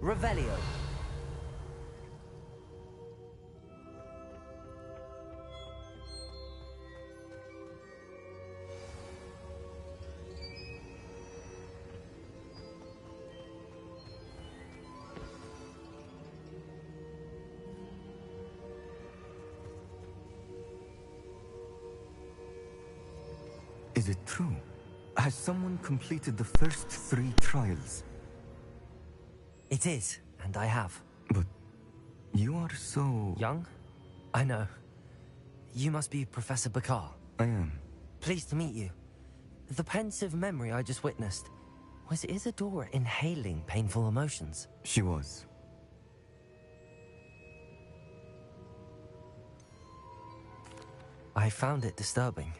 Revelio. Is it true? Has someone completed the first 3 trials? It is, and I have. But you are so... Young? I know. You must be Professor Bakar. I am. Pleased to meet you. The pensive memory I just witnessed, was Isadora inhaling painful emotions? She was. I found it disturbing.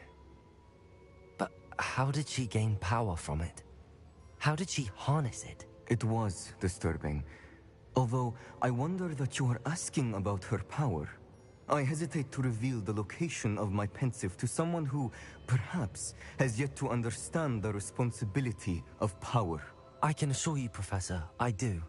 But how did she gain power from it? How did she harness it? It was disturbing. Although, I wonder that you are asking about her power. I hesitate to reveal the location of my pensive to someone who, perhaps, has yet to understand the responsibility of power. I can assure you, Professor, I do.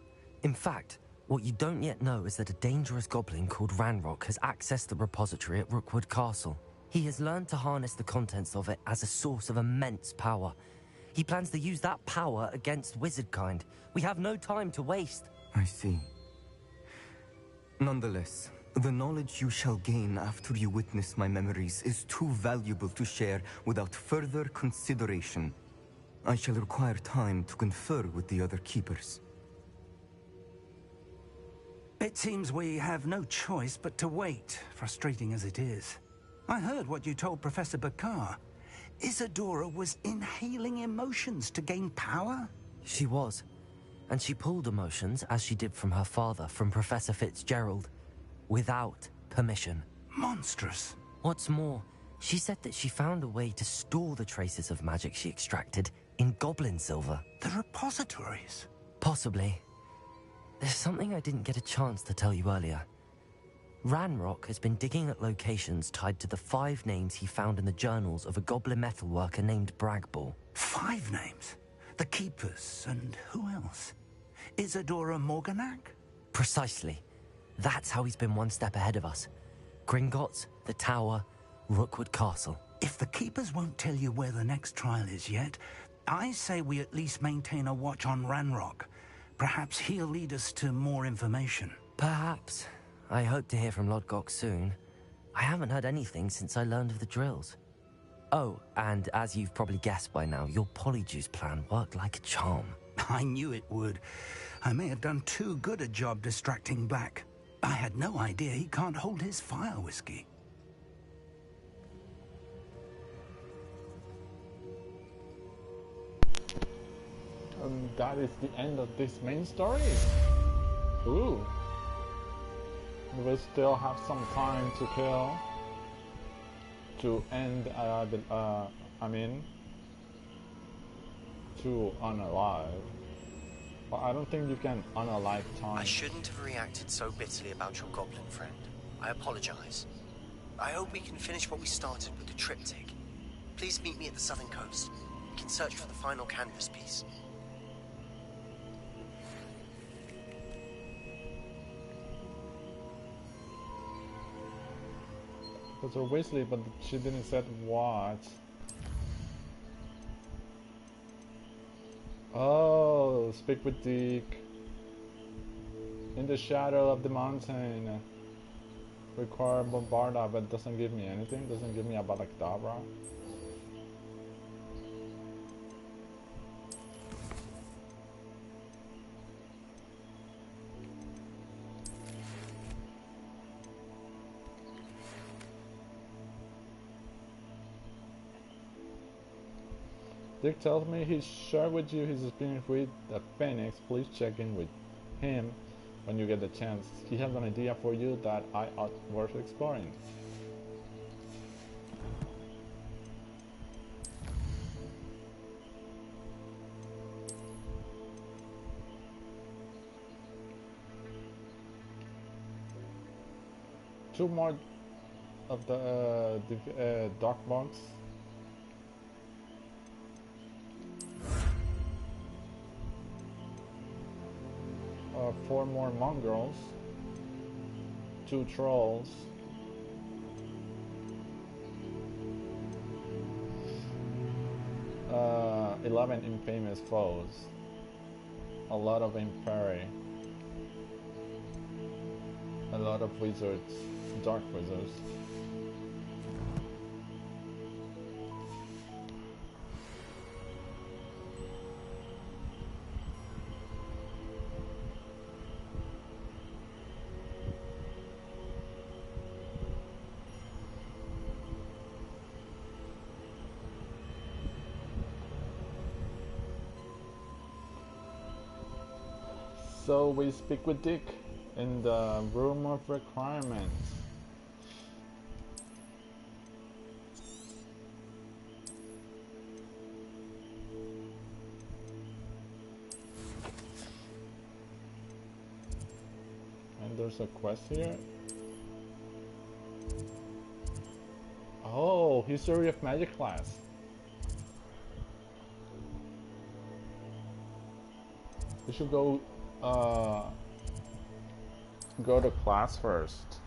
In fact, what you don't yet know is that a dangerous goblin called Ranrock has accessed the repository at Rookwood Castle. He has learned to harness the contents of it as a source of immense power. He plans to use that power against wizardkind. We have no time to waste. I see. Nonetheless, the knowledge you shall gain after you witness my memories is too valuable to share without further consideration. I shall require time to confer with the other keepers. It seems we have no choice but to wait, frustrating as it is. I heard what you told Professor Bakar. Isadora was inhaling emotions to gain power? She was. And she pulled emotions, as she did from her father, from Professor Fitzgerald, without permission. Monstrous. What's more, she said that she found a way to store the traces of magic she extracted in goblin silver. The repositories? Possibly. There's something I didn't get a chance to tell you earlier. Ranrock has been digging at locations tied to the 5 names he found in the journals of a goblin metalworker named Bragball. 5 names? The Keepers, and who else? Isadora Morganac? Precisely. That's how he's been one step ahead of us. Gringotts, the Tower, Rookwood Castle. If the Keepers won't tell you where the next trial is yet, I say we at least maintain a watch on Ranrock. Perhaps he'll lead us to more information. Perhaps. I hope to hear from Lodgok soon. I haven't heard anything since I learned of the drills. Oh, and as you've probably guessed by now, your polyjuice plan worked like a charm. I knew it would. I may have done too good a job distracting Black. I had no idea he can't hold his fire whiskey. And that is the end of this main story. Ooh. We still have some time to kill to end to unalive. But I don't think you can unalive time. I shouldn't have reacted so bitterly about your goblin friend. I apologize. I hope we can finish what we started with the triptych. Please meet me at the southern coast. We can search for the final canvas piece. Professor Weasley, but she didn't say what. Oh, speak with Deke. In the shadow of the mountain. Require Bombarda, but doesn't give me anything. Doesn't give me a Balacdabra. Dick tells me he shared with you his experience with the Phoenix. Please check in with him when you get the chance. He has an idea for you that I ought worth exploring. Two more of the dark monks. 4 more mongrels, 2 trolls, uh, 11 infamous foes, a lot of imperi, a lot of wizards, dark wizards. So we speak with Dick in the room of requirements. And there's a quest here. Oh, History of Magic class. We should go to class first.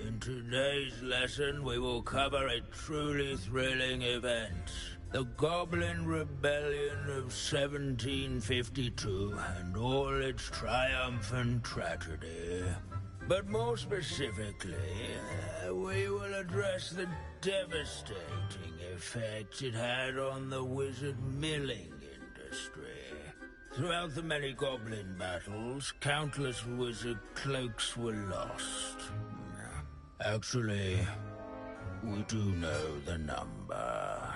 In today's lesson, we will cover a truly thrilling event. The Goblin Rebellion of 1752 and all its triumph and tragedy. But more specifically, we will address the devastating effect it had on the wizard milling industry. Throughout the many goblin battles, countless wizard cloaks were lost. Actually, we do know the number.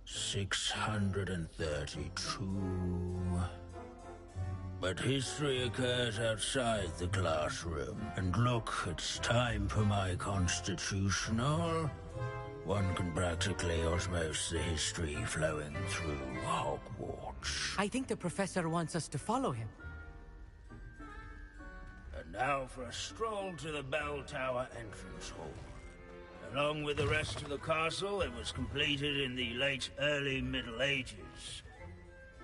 632. But history occurs outside the classroom. And look, it's time for my constitutional. One can practically osmose the history flowing through Hogwarts. I think the professor wants us to follow him. And now for a stroll to the bell tower entrance hall. Along with the rest of the castle, it was completed in the late early Middle Ages.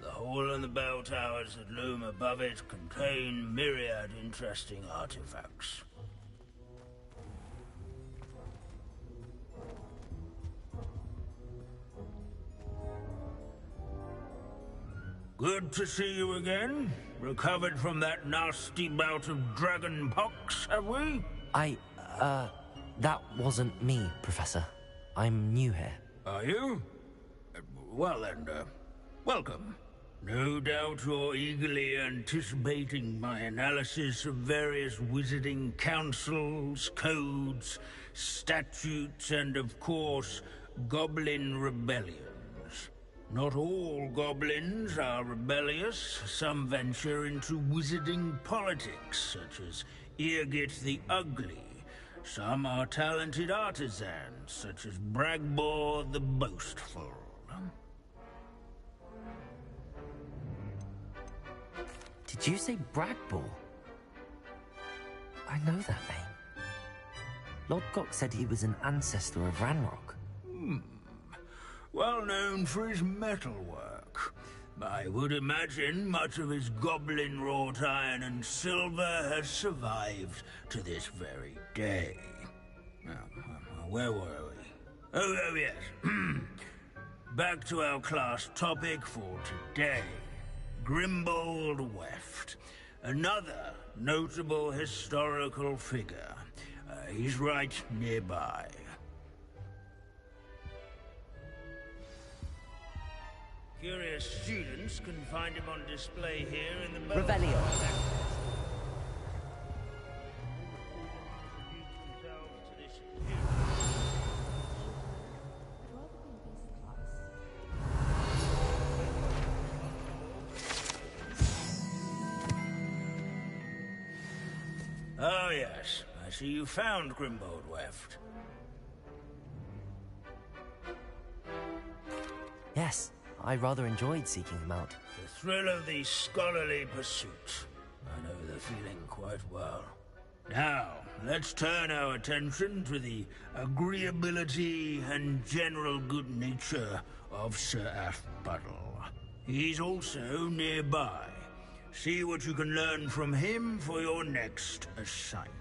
The hall and the bell towers that loom above it contain myriad interesting artifacts. Good to see you again. Recovered from that nasty bout of dragon pox, have we? That wasn't me, Professor. I'm new here. Are you? Well then, welcome. No doubt you're eagerly anticipating my analysis of various wizarding councils, codes, statutes, and of course, goblin rebellions. Not all goblins are rebellious. Some venture into wizarding politics, such as Eargit the Ugly. Some are talented artisans, such as Bragbor the Boastful. Did you say Bragbor? I know that name. Lodgok said he was an ancestor of Ranrock. Well known for his metalwork. I would imagine much of his goblin wrought iron and silver has survived to this very day. Where were we? Oh yes. Back to our class topic for today. Grimbold Weft. Another notable historical figure. He's right nearby. Curious students can find him on display here in the Revelio. Oh yes, I see you found Grimbold Weft. Yes, I rather enjoyed seeking him out. The thrill of the scholarly pursuit. I know the feeling quite well. Now, let's turn our attention to the agreeability and general good nature of Sir Aphpuddle. He's also nearby. See what you can learn from him for your next assignment.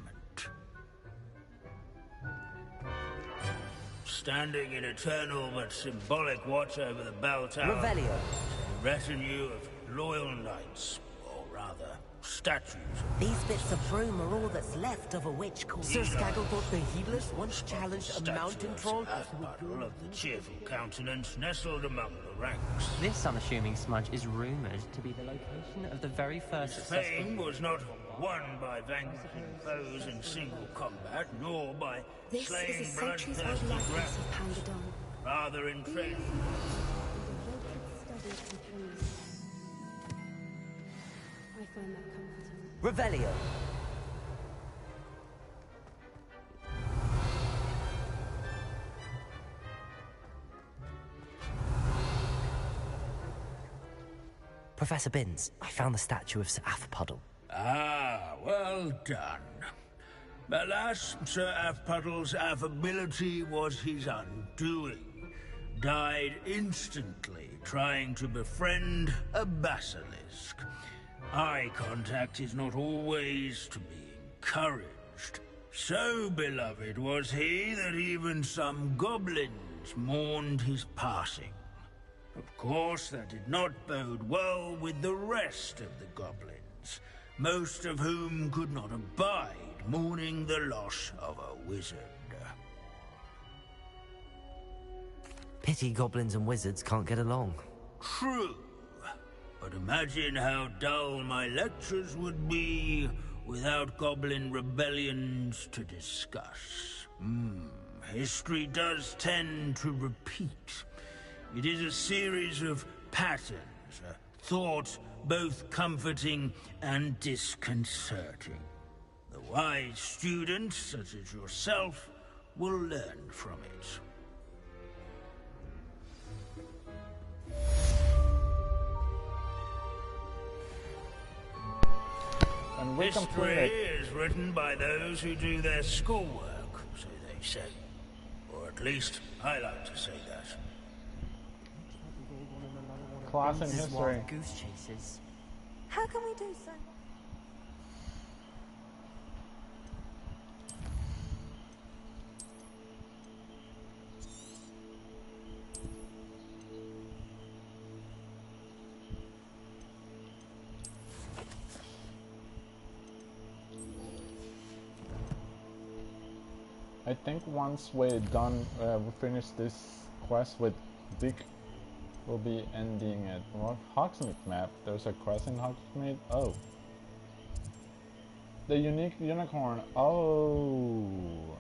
Standing in eternal but symbolic watch over the bell tower, Revelio. A retinue of loyal knights, or rather, statues. These bits of broom are all that's left of a witch called Sir Skagglethorpe the Heedless once challenged a mountain troll. Aphpuddle of the cheerful countenance nestled among the ranks. This unassuming smudge is rumoured to be the location of the very first His fame was not won by vanquishing foes in single combat, nor by This slaying is a centuries-old bloodthirsty likeness dragons. of Pangadon. Rather in training. I find that comforting. Revelio. Professor Binns, I found the statue of Sir Aphpuddle. Ah, well done. Alas, Sir Aphpuddle's affability was his undoing. Died instantly trying to befriend a basilisk. Eye contact is not always to be encouraged. So beloved was he that even some goblins mourned his passing. Of course, that did not bode well with the rest of the goblins, most of whom could not abide mourning the loss of a wizard. Pity goblins and wizards can't get along. True. But imagine how dull my lectures would be without goblin rebellions to discuss. History does tend to repeat. It is a series of patterns, a thought both comforting and disconcerting. The wise students, such as yourself, will learn from it. And we History completed. is written by those who do their schoolwork, so they say. Or at least, I like to say that. Class in This is history. wild goose chases. How can we do so? I think once we're done, we finish this quest with Dick, we'll be ending it. What? Hogsmeade map. There's a quest in Hogsmeade. Oh. The unique unicorn. Oh.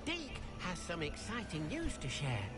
Deke has some exciting news to share.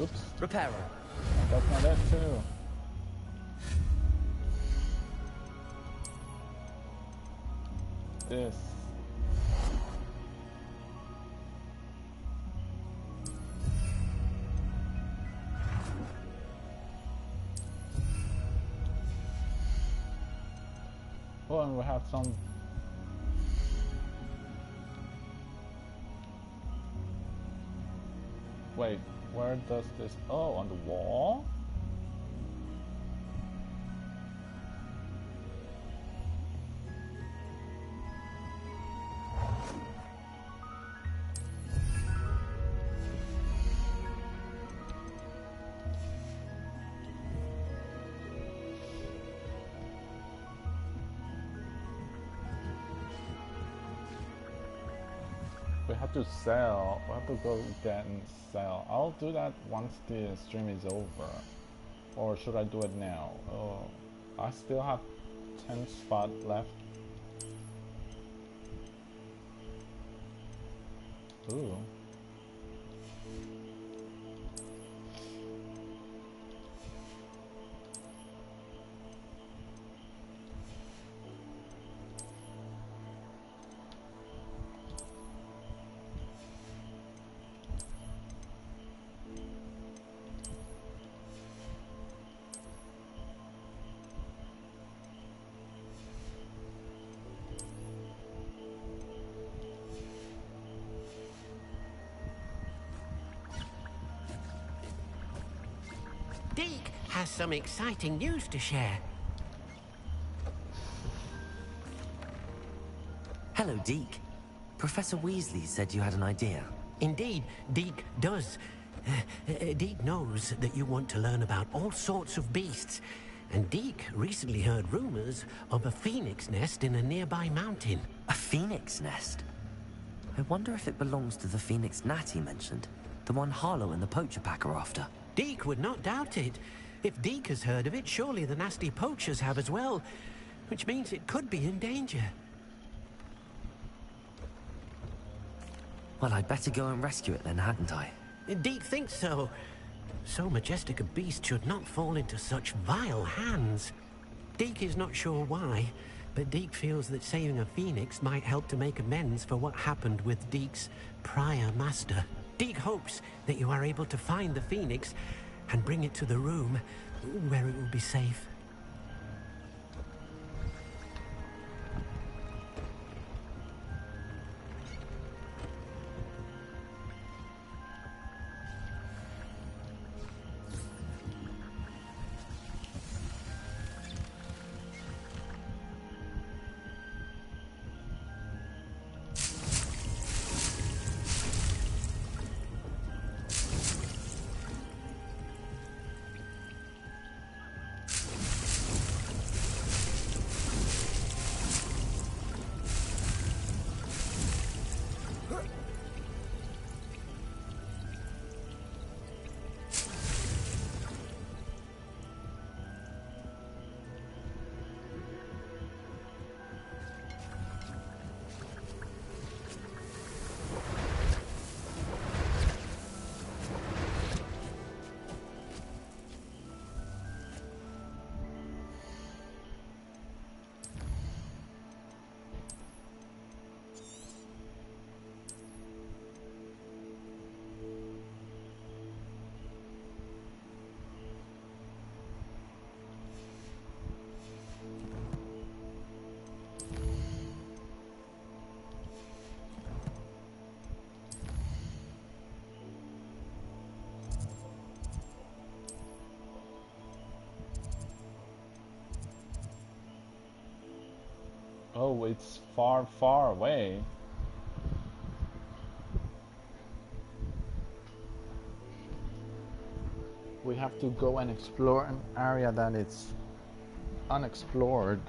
Oops. Repairer. That's not it too. This. Oh, and we have some. Wait, where does this? Oh, on the wall? We have to sell. We have to go get and sell. I'll do that once the stream is over. Or should I do it now? Oh, I still have 10 spots left. Ooh. Deke has some exciting news to share. Hello, Deke. Professor Weasley said you had an idea. Indeed, Deke does. Deke knows that you want to learn about all sorts of beasts, and Deke recently heard rumors of a phoenix nest in a nearby mountain. A phoenix nest? I wonder if it belongs to the phoenix gnat he mentioned. The one Harlow and the poacher pack are after. Deke would not doubt it. If Deke has heard of it, surely the nasty poachers have as well, which means it could be in danger. Well, I'd better go and rescue it then, hadn't I? Deke thinks so. So majestic a beast should not fall into such vile hands. Deke is not sure why, but Deke feels that saving a phoenix might help to make amends for what happened with Deke's prior master. Deke hopes that you are able to find the phoenix and bring it to the room where it will be safe. Oh, it's far, far away. We have to go and explore an area that is unexplored.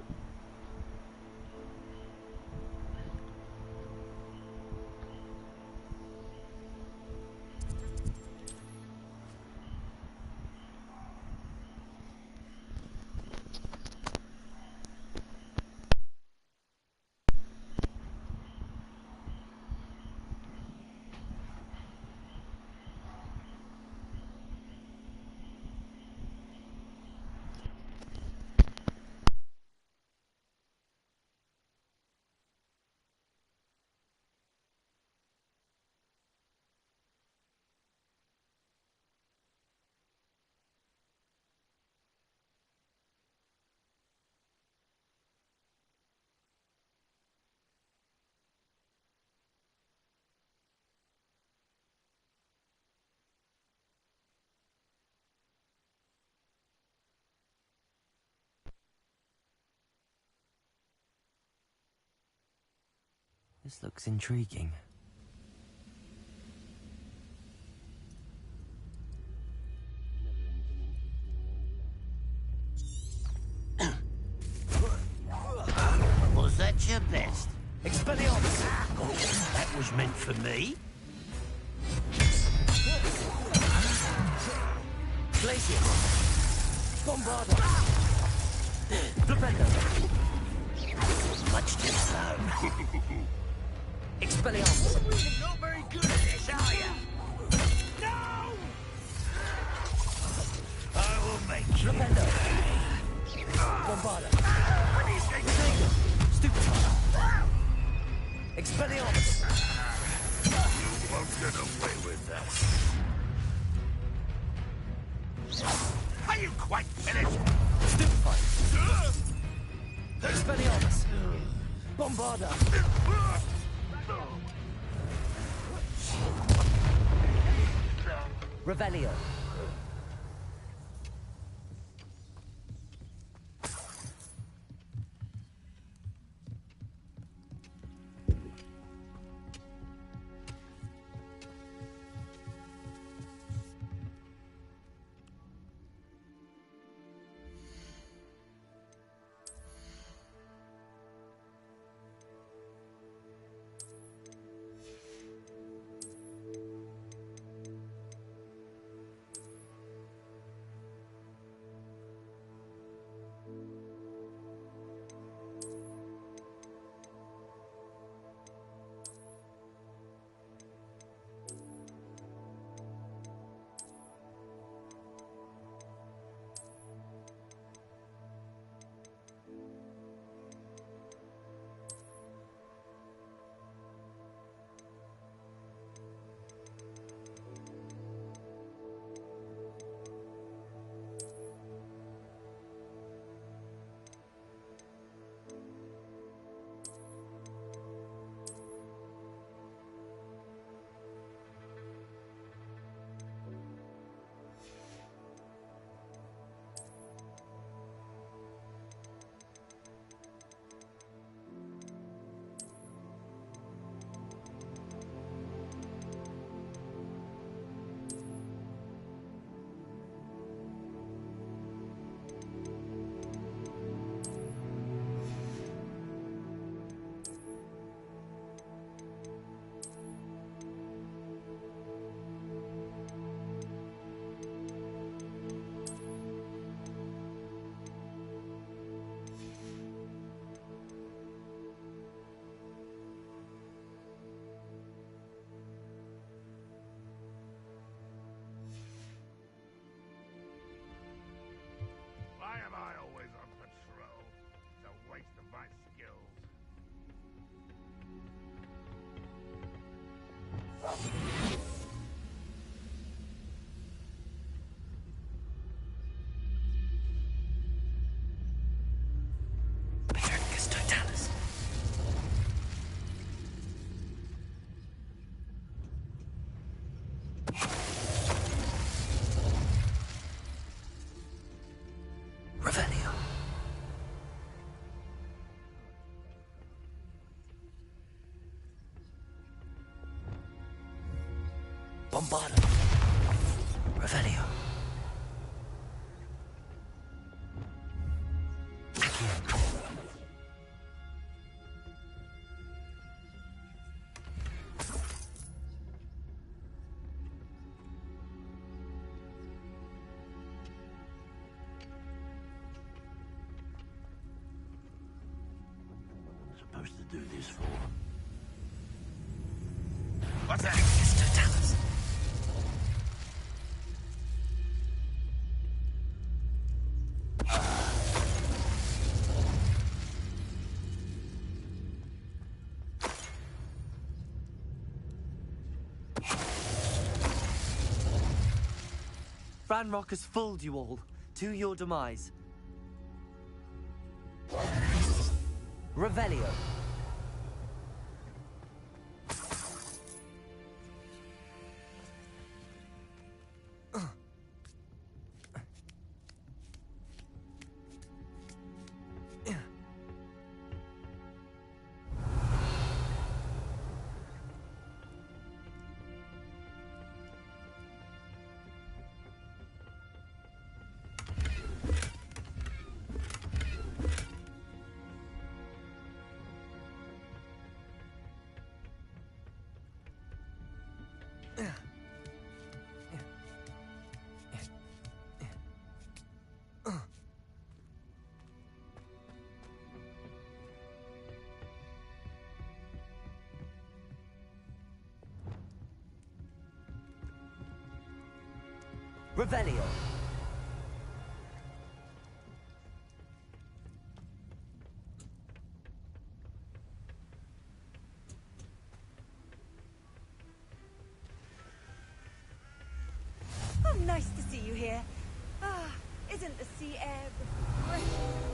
This looks intriguing. Was that your best? Expelliarmus! Oh, that was meant for me. Glacier! Bombarda! Flipendo! Much too slow. Expelliarmus! You're not very good at this, are you? No! I will make you. Flipendo! Bombarda! Stupefy! Expelliarmus! You won't get away with that. Are you quite finished? Stupefy! Expelliarmus! Bombarda! Revelio! Bombarda. Revelio. Supposed to do this for? What's that? Mr. Dallas. Ranrock has fooled you all, to your demise. Revelio. Revelio. Oh, nice to see you here. Ah, isn't the sea air refreshing?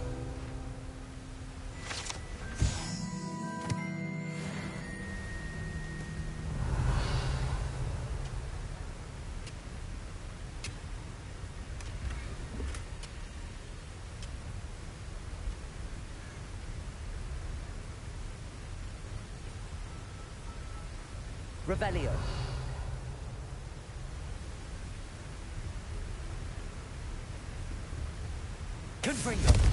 Revelio. Confringo.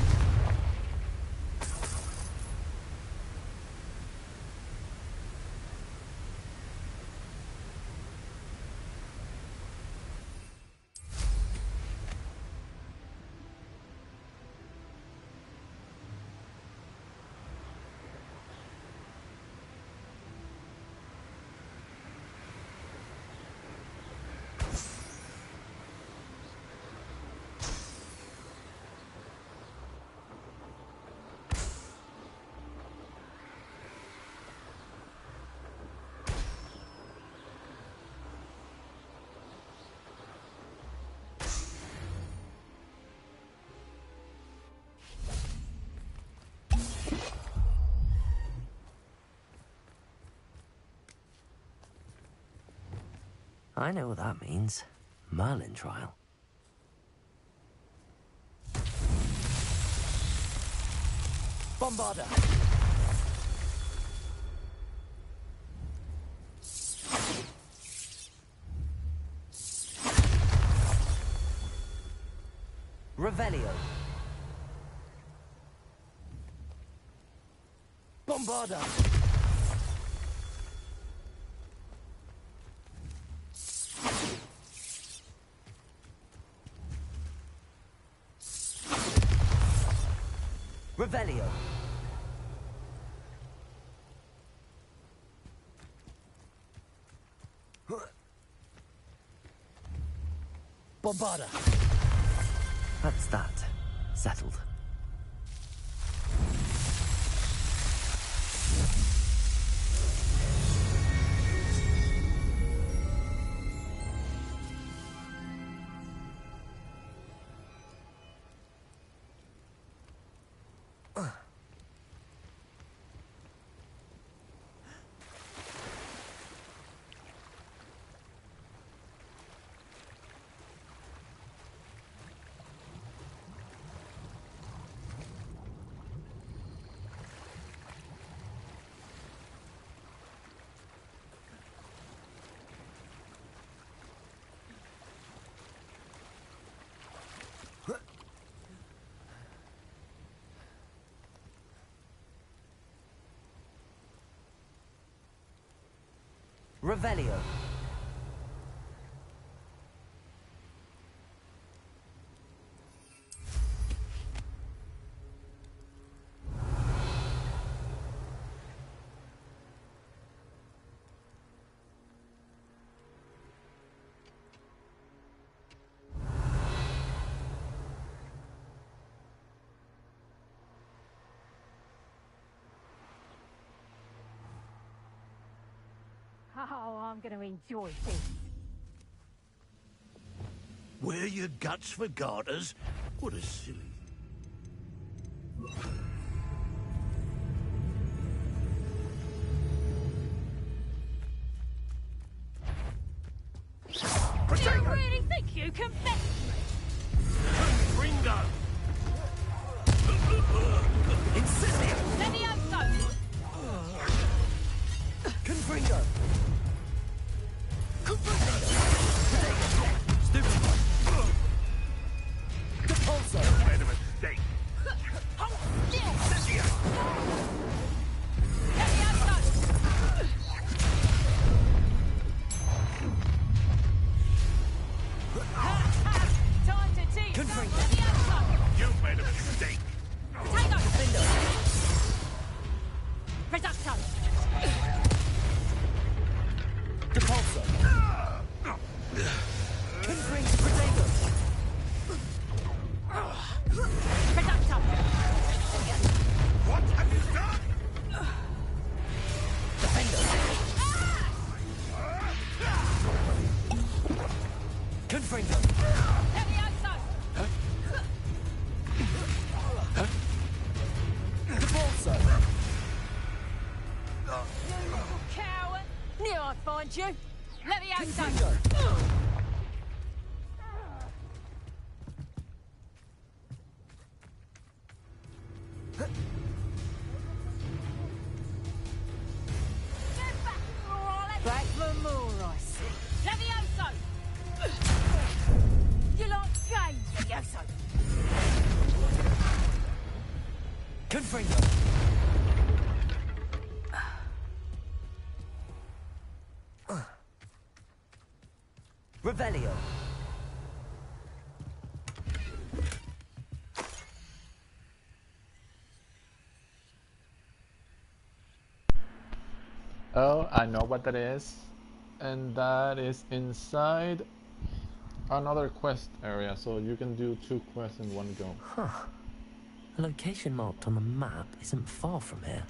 I know what that means. Merlin trial. Bombarda. Revelio. Bombarda. Revelio. Bombarda. That's that. Settled. Revelio. Oh, I'm going to enjoy this. Wear your guts for garters? What a silly... Do you really think you can bet me? Ringo! Incendio! Levioso! Confringo! Depulso! Made a mistake. Time to teach! Levioso! You made a mistake. Potato! Reducto! Depulso! Confringo! Potato! Reducto! What have you done? Defendo! Confringo! Levioso! Depulso! You little coward! Knew I'd find you! Levioso! Confringo! Get back, Morales! Back for more, I see. Levioso! You like games, Levioso? Confringo! Revelio! Oh, I know what that is. And that is inside another quest area, so you can do 2 quests in one go. Huh. A location marked on the map isn't far from here.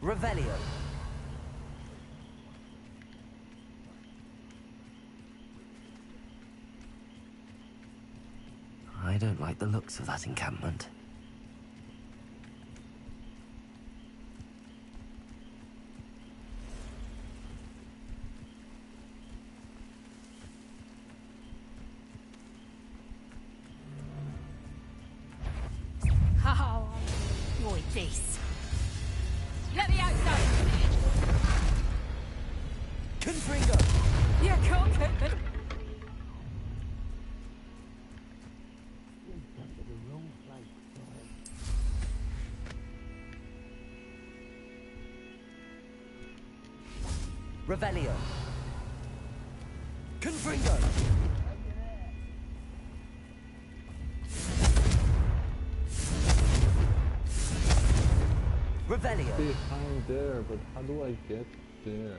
Revelio! I don't like the looks of that encampment. Oh, enjoy this. Levioso! Confringo! You can't keep it. Revelio! Confringo! Revelio! Behind there, but how do I get there?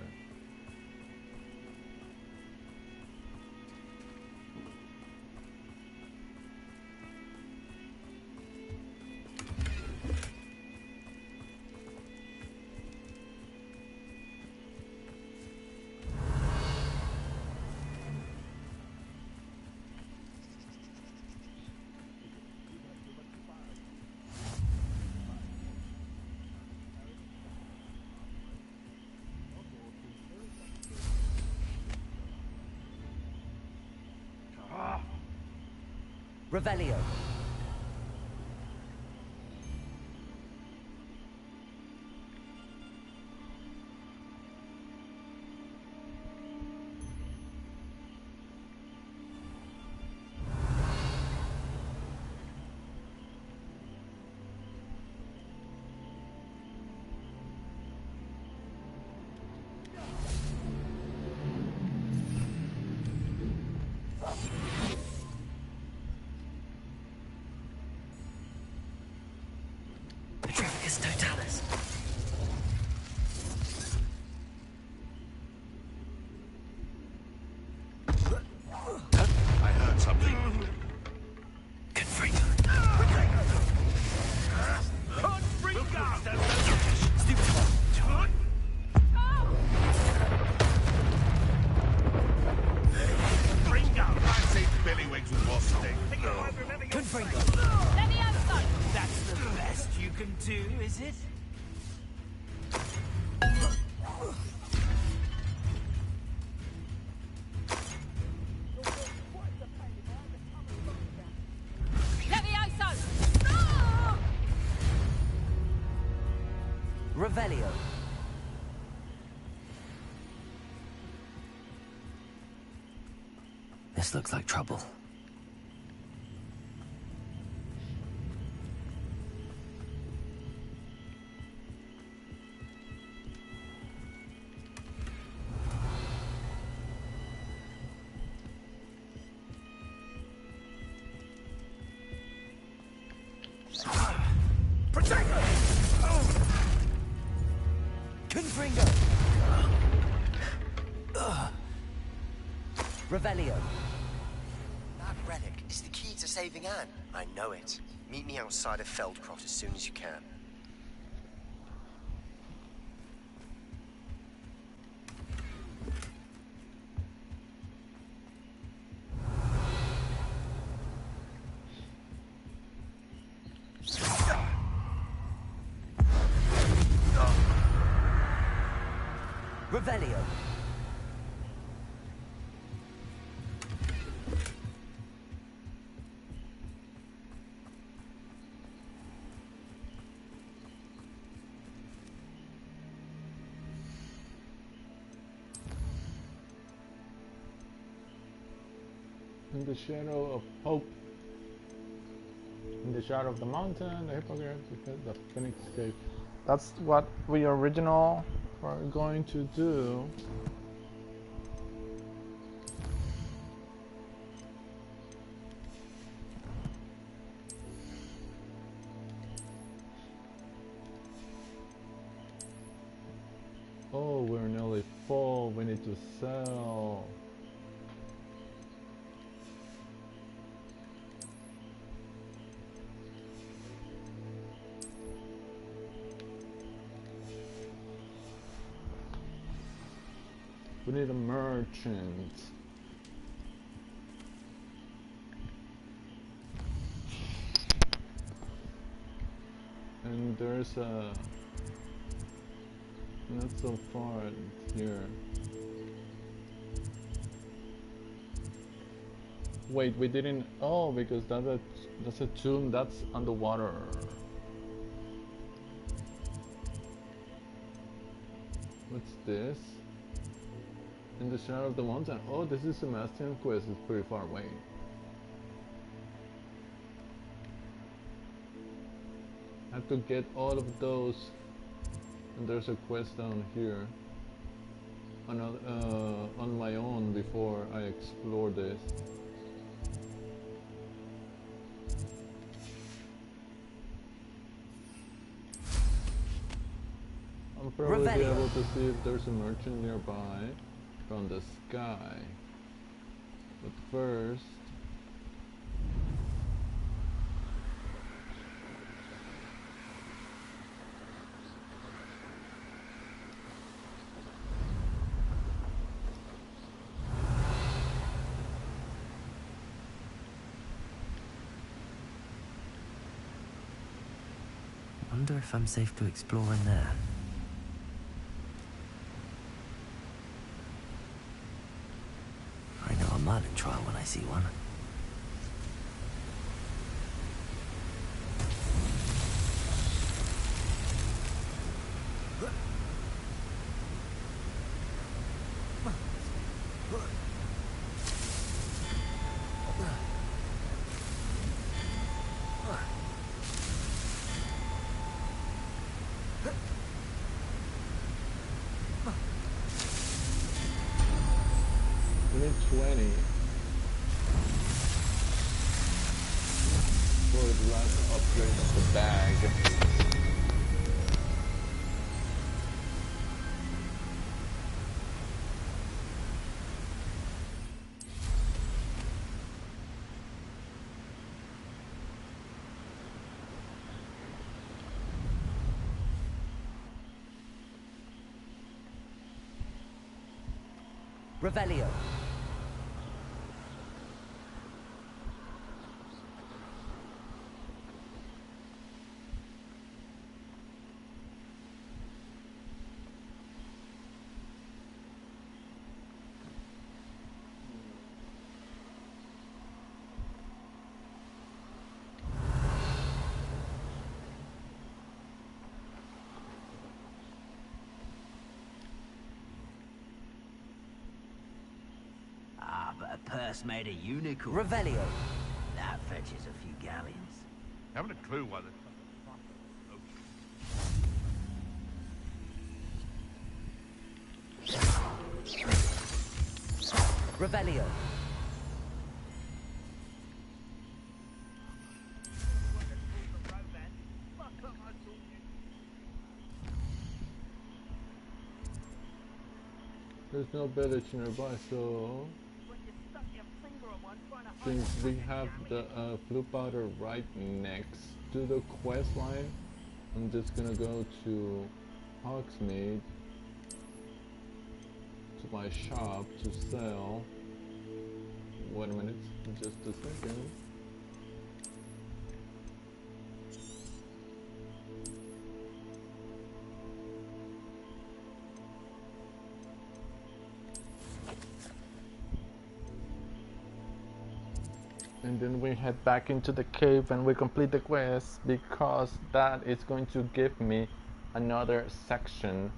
Revelio! can do, is it? Revelio. This looks like trouble. Revelio. That relic is the key to saving Anne. I know it. Meet me outside of Feldcroft as soon as you can. Revelio. In the shadow of hope. In the shadow of the mountain, the hippogriff, the phoenix cave. That's what we original were going to do. Oh, we're nearly full. We need to sell. We need a merchant. And there's a... not so far here. Wait, we didn't... oh, because that's a tomb that's underwater. What's this? In the shadow of the mountain. Oh, this is Sebastian quest. It's pretty far away. I have to get all of those. And there's a quest down here. Another on my own before I explore this. I'll probably be able to see if there's a merchant nearby from the sky. But first... I wonder if I'm safe to explore in there. I know a Merlin trial when I see one. We need 20 for the last upgrade of the bag. Revelio. just made a unicorn. Revelio. That fetches a few galleons. Haven't a clue why the... Revelio. There's no village nearby, so since we have the blue powder right next to the quest line, I'm just gonna go to Hogsmeade to my shop to sell. Wait a minute, just a second. And then we head back into the cave and we complete the quest, because that is going to give me another section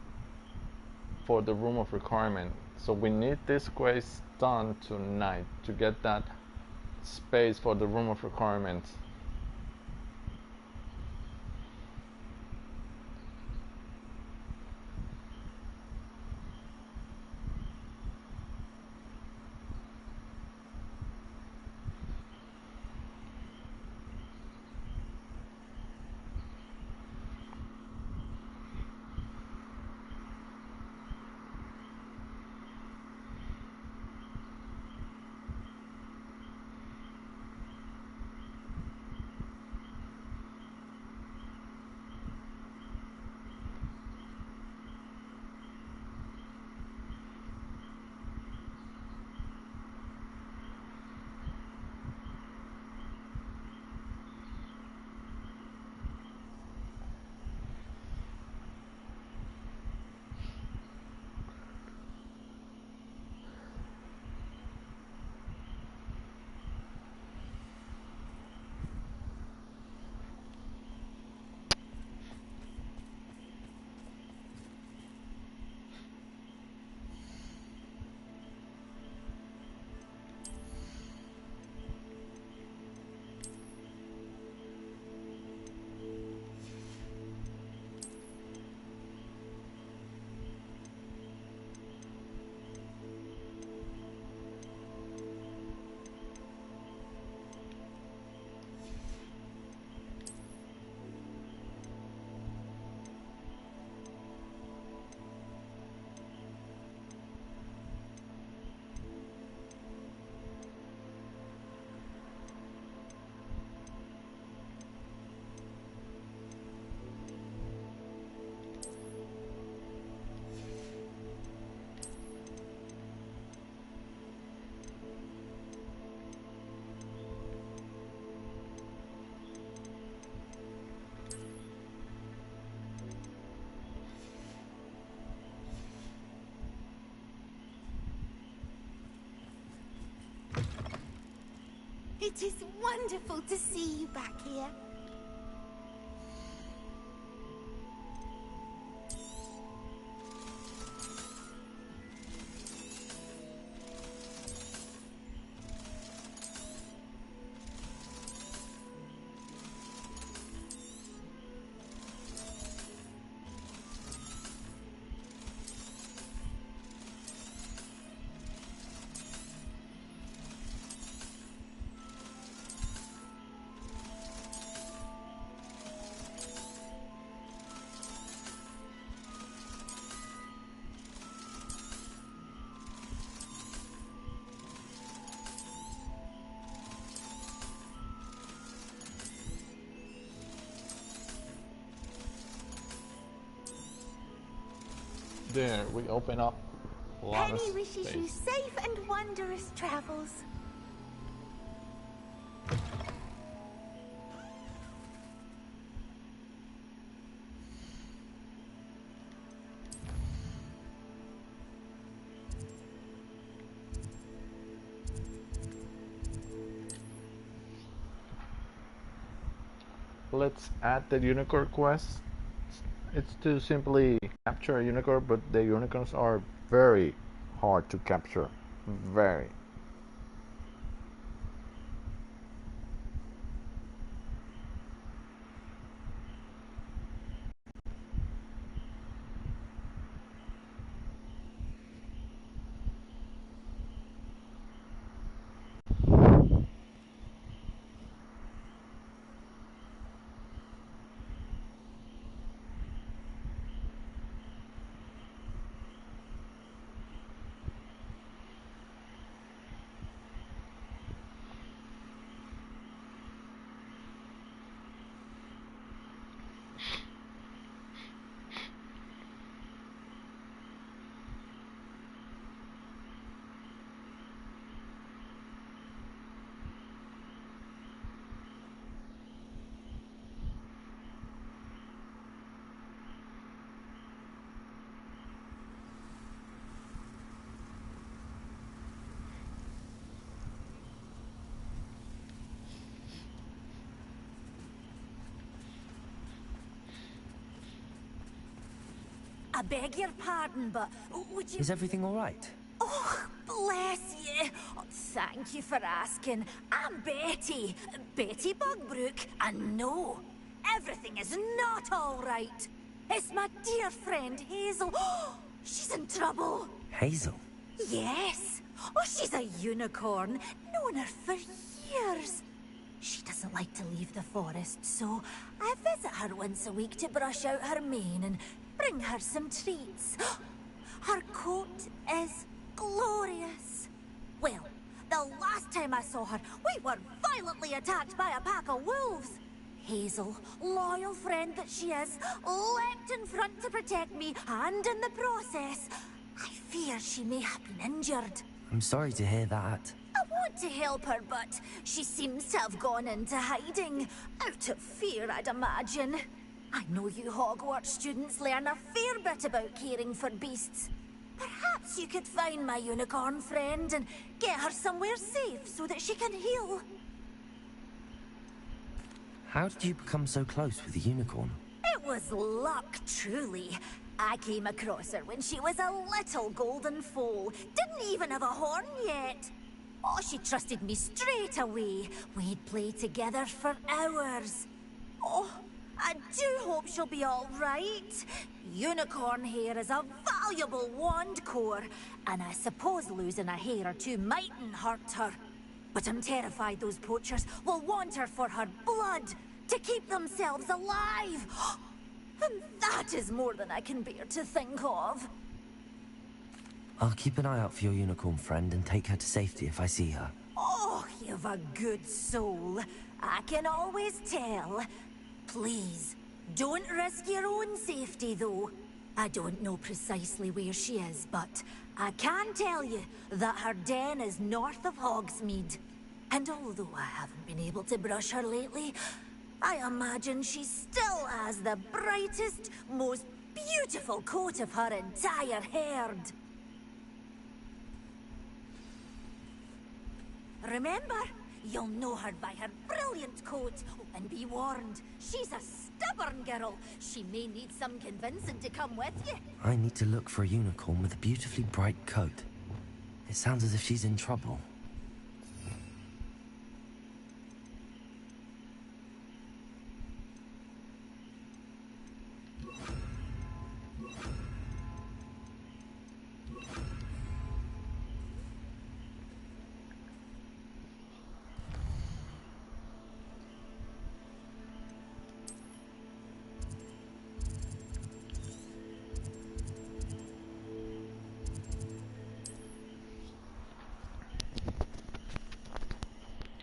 for the room of requirement. So we need this quest done tonight to get that space for the room of requirements. It is wonderful to see you back here. There, we open up a lot of Penny wishes you space. safe and wondrous travels. Let's add the unicorn quest. It's to simply capture a unicorn, but the unicorns are very hard to capture. Very. I beg your pardon, but would you... Is everything all right? Oh, bless you. Oh, thank you for asking. I'm Betty. Betty Bugbrook. And no, everything is not all right. It's my dear friend Hazel. Oh, she's in trouble. Hazel? Yes. Oh, she's a unicorn. Known her for years. She doesn't like to leave the forest, so I visit her once a week to brush out her mane and bring her some treats. Her coat is glorious. Well, the last time I saw her, we were violently attacked by a pack of wolves. Hazel, loyal friend that she is, leapt in front to protect me, and in the process, I fear she may have been injured. I'm sorry to hear that. I want to help her, but she seems to have gone into hiding. Out of fear, I'd imagine. I know you Hogwarts students learn a fair bit about caring for beasts. Perhaps you could find my unicorn friend and get her somewhere safe so that she can heal. How did you become so close with the unicorn? It was luck, truly. I came across her when she was a little golden foal. Didn't even have a horn yet. Oh, she trusted me straight away. We'd play together for hours. Oh, I do hope she'll be all right. Unicorn hair is a valuable wand core, and I suppose losing a hair or two mightn't hurt her. But I'm terrified those poachers will want her for her blood, to keep themselves alive. And that is more than I can bear to think of. I'll keep an eye out for your unicorn friend and take her to safety if I see her. Oh, you've a good soul. I can always tell. Please, don't risk your own safety, though. I don't know precisely where she is, but I can tell you that her den is north of Hogsmeade. And although I haven't been able to brush her lately, I imagine she still has the brightest, most beautiful coat of her entire herd. Remember, you'll know her by her brilliant coat. And be warned, she's a stubborn girl. She may need some convincing to come with you. I need to look for a unicorn with a beautifully bright coat. It sounds as if she's in trouble.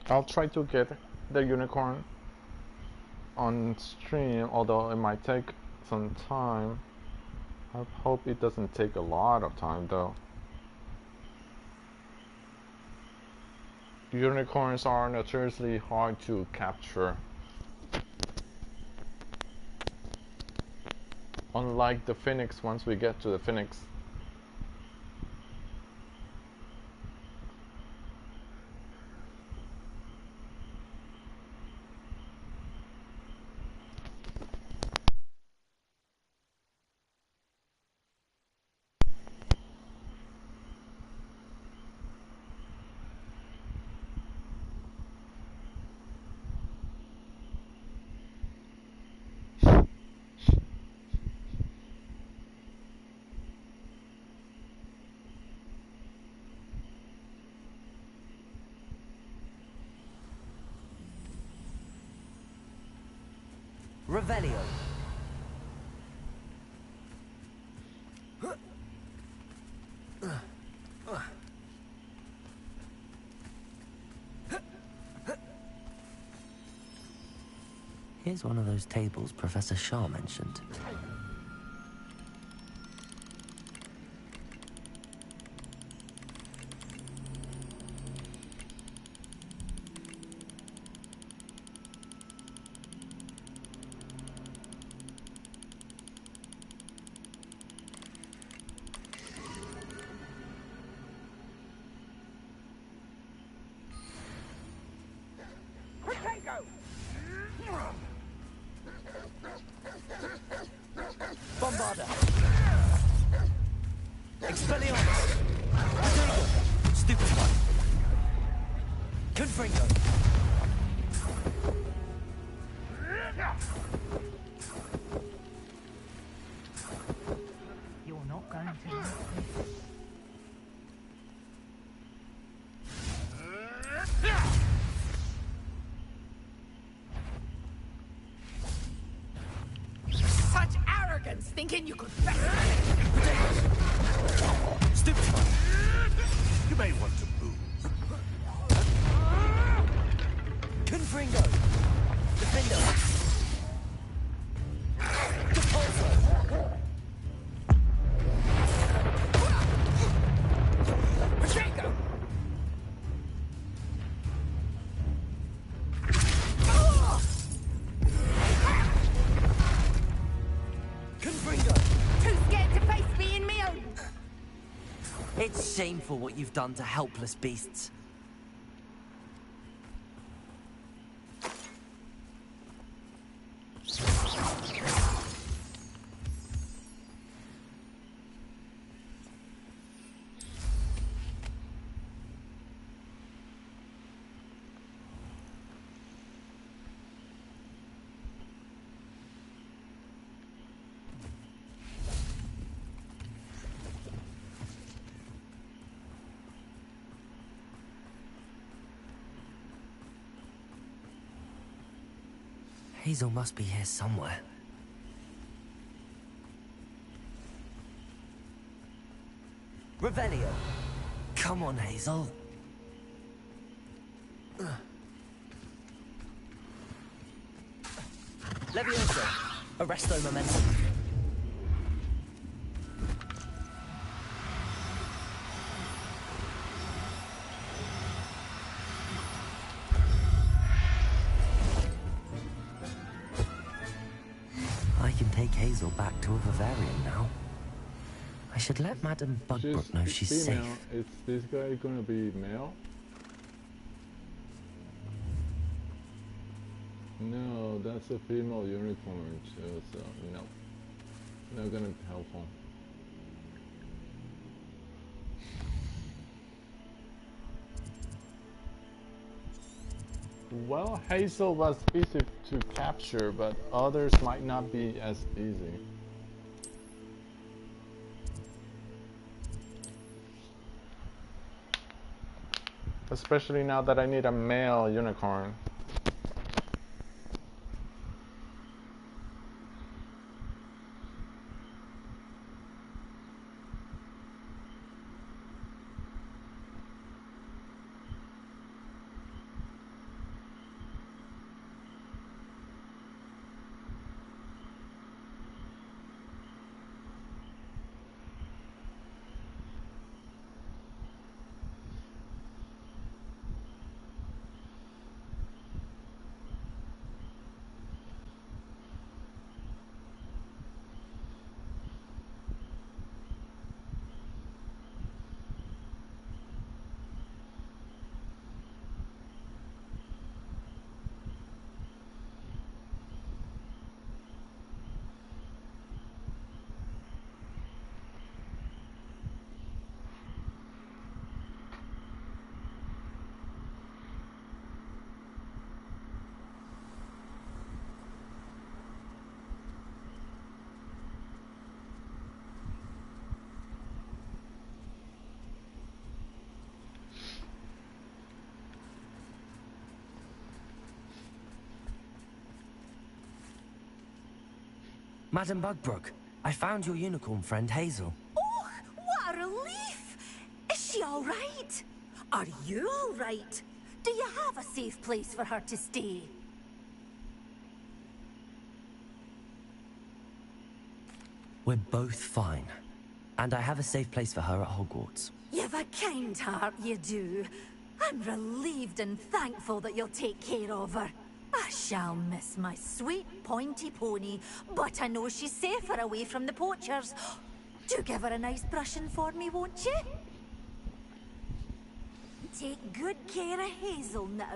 I'll try to get the unicorn on stream, although it might take some time. I hope it doesn't take a lot of time though. Unicorns are notoriously hard to capture. Unlike the Phoenix, once we get to the Phoenix. Revelio. Here's one of those tables Professor Shah mentioned. Bombarda. Expelliarmus! Potato! Stupid one! Confringo! You're not going to like this. Such arrogance, thinking you could Stupid one! You may want to move. Confringo! Defender! Depulso! Pacheco! Confringo! Too scared to face being me own. It's shameful what you've done to helpless beasts. Hazel must be here somewhere. Revelio! Come on, Hazel. Levioso! Arresto momentum. I can take Hazel back to a Bavarian now. I should let Madame Bugbrook know she's female. safe. Is this guy gonna be male? No, that's a female unicorn, so no. Not gonna be helpful. Well, Hazel was easy to capture, but others might not be as easy. Especially now that I need a male unicorn. Madame Bugbrook, I found your unicorn friend Hazel. Oh, what a relief! Is she all right? Are you all right? Do you have a safe place for her to stay? We're both fine. And I have a safe place for her at Hogwarts. You've a kind heart, you do. I'm relieved and thankful that you'll take care of her. I shall miss my sweet pointy pony, but I know she's safer away from the poachers. Do give her a nice brushing for me, won't you? Take good care of Hazel now.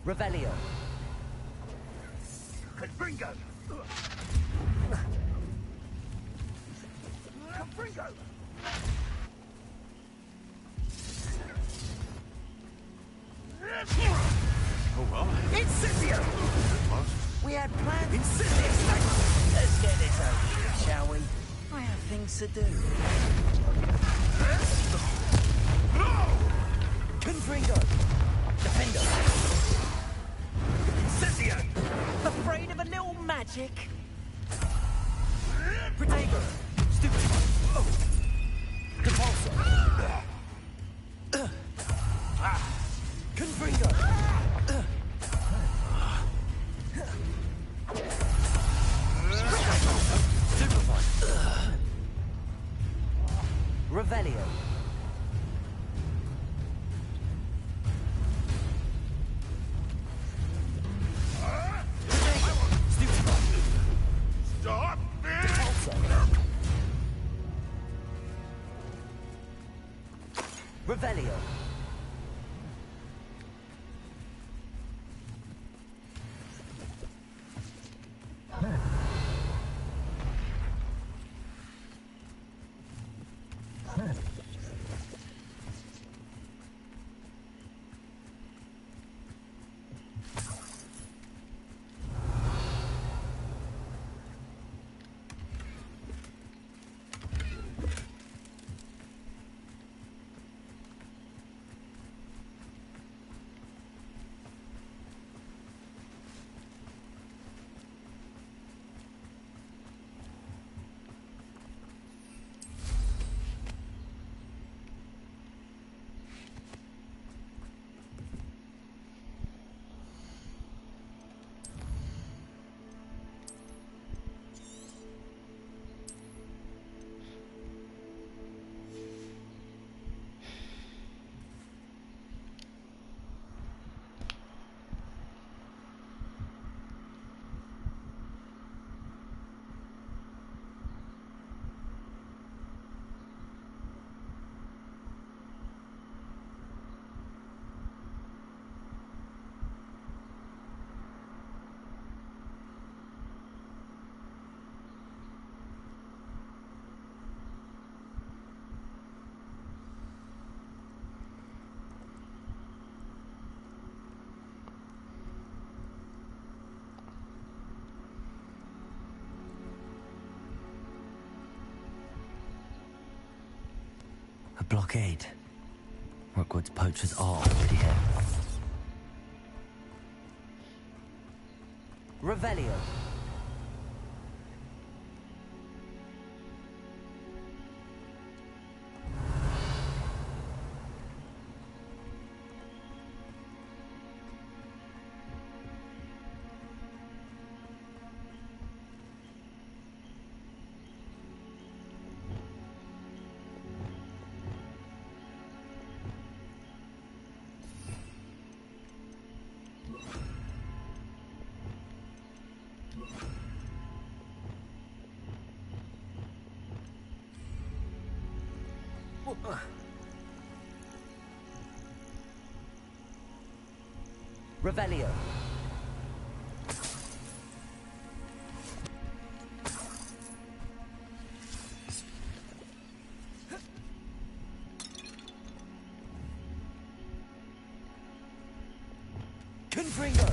Revelio. Confringo! Confringo! Oh, well. Incendio! We had plans. Incendio! Let's get this over with, shall we? I have things to do. Confringo. Defender. Incendio! Afraid of a little magic? Protego. Stupid. Oh. Compulsor. Confringo. Supervise. Revelio. Stop! Revelio. A blockade. Rookwood's poachers are already here. Revelio. Revelio. Confringo.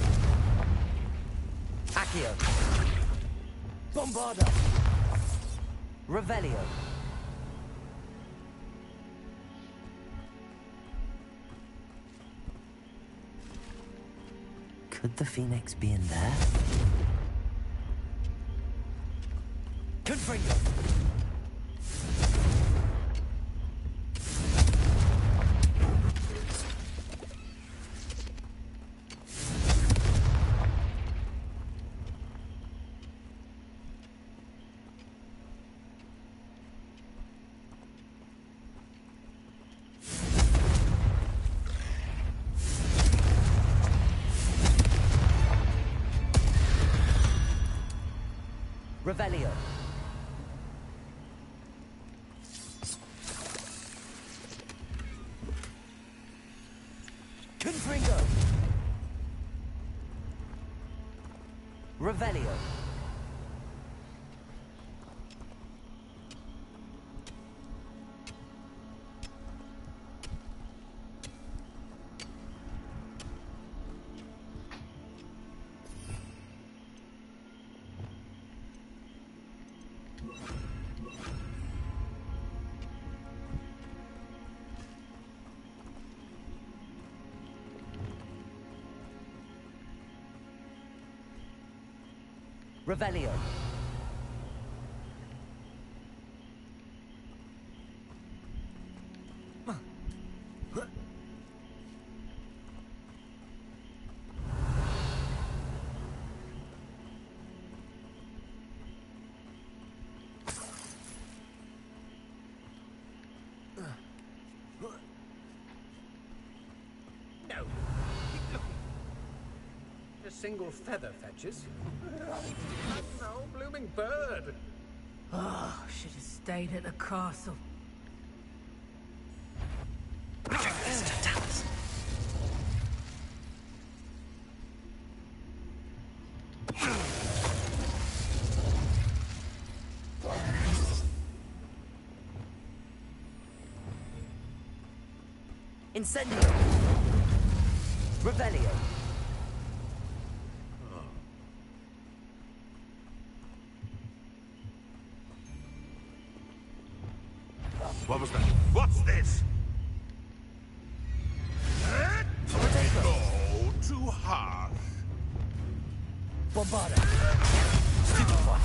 Accio. Bombarda. Revelio. Could the Phoenix be in there? Confringo. Revelio. Confringo. Revelio. No. A single feather fetches. No blooming bird. Oh, should have stayed at the castle. Incendio. Revelio. What was that? What's this? No, too harsh. Bombarda. Stupefy.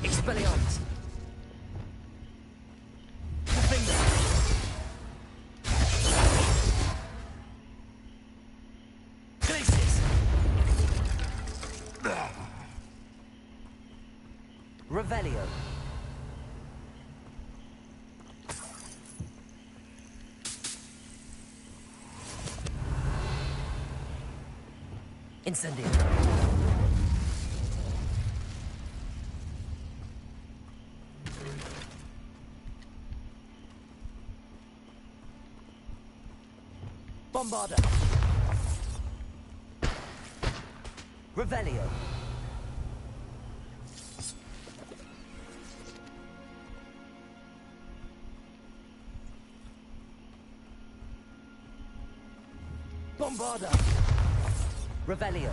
Expelliarmus. Revelio. Incendio. Bombarda. Revelio. Bombarda. Revelio.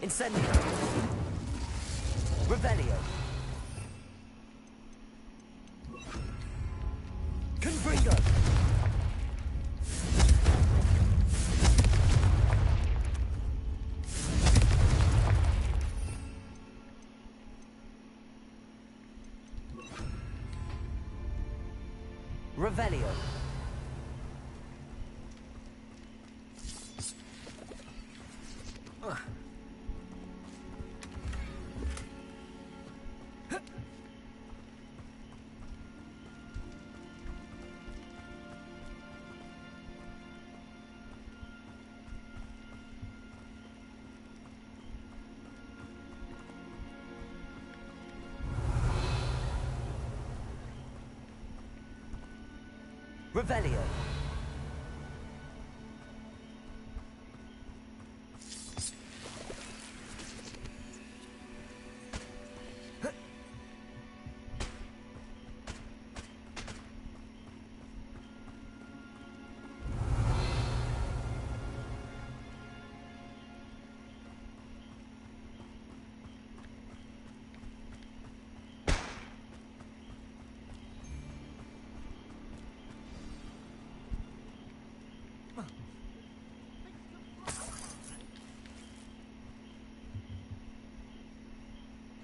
Incendio. Revelio. Confringo. Revelio. Revelio.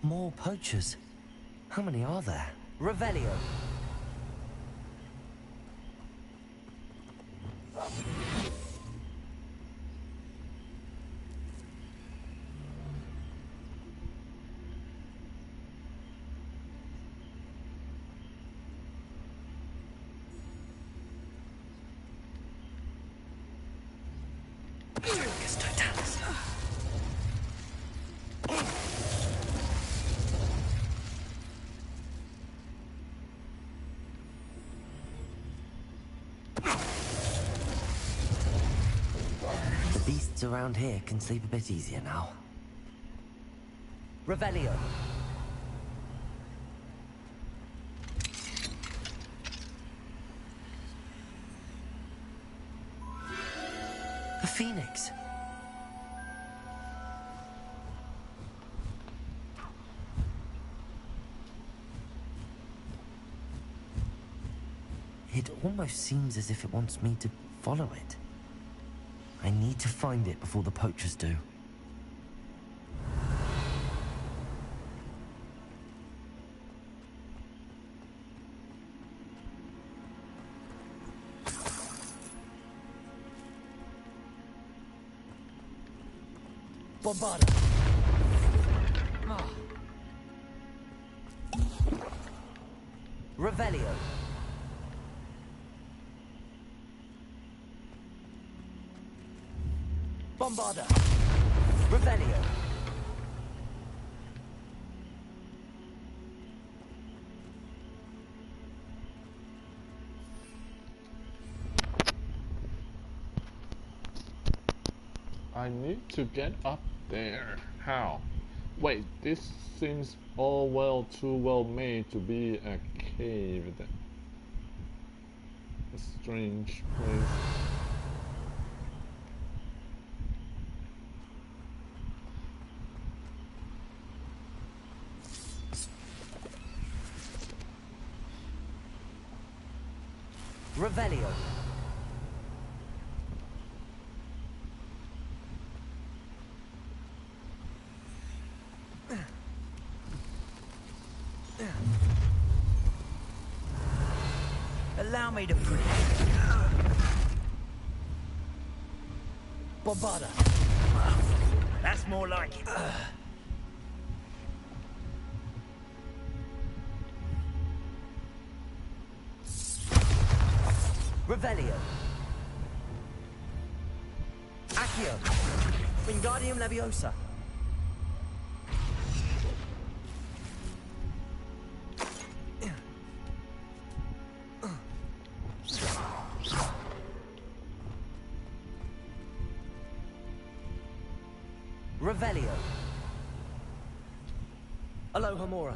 More poachers? How many are there? Revelio. Beasts around here can sleep a bit easier now. Revelio. A phoenix. It almost seems as if it wants me to follow it. I need to find it before the poachers do. Bombarda. Revelio. Bombarda. Revelio. I need to get up there. How? Wait, this seems all too well made to be a cave. A strange place. Revelio. Allow me to put it. Bombarda. That's more like it. Revelio. Accio. Wingardium Leviosa. Revelio. Alohomora.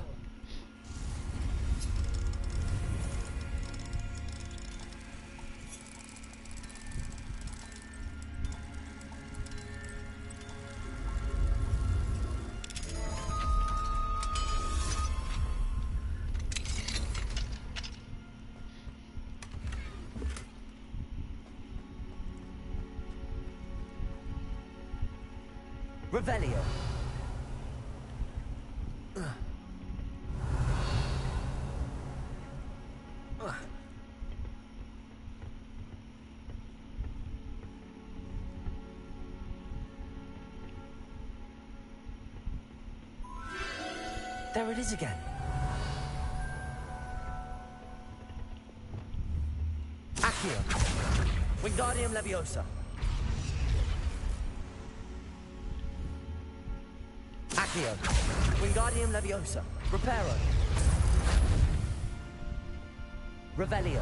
Revelio. There it is again. Accio. Wingardium Leviosa. Accio. Wingardium Leviosa. Reparo. Revelio.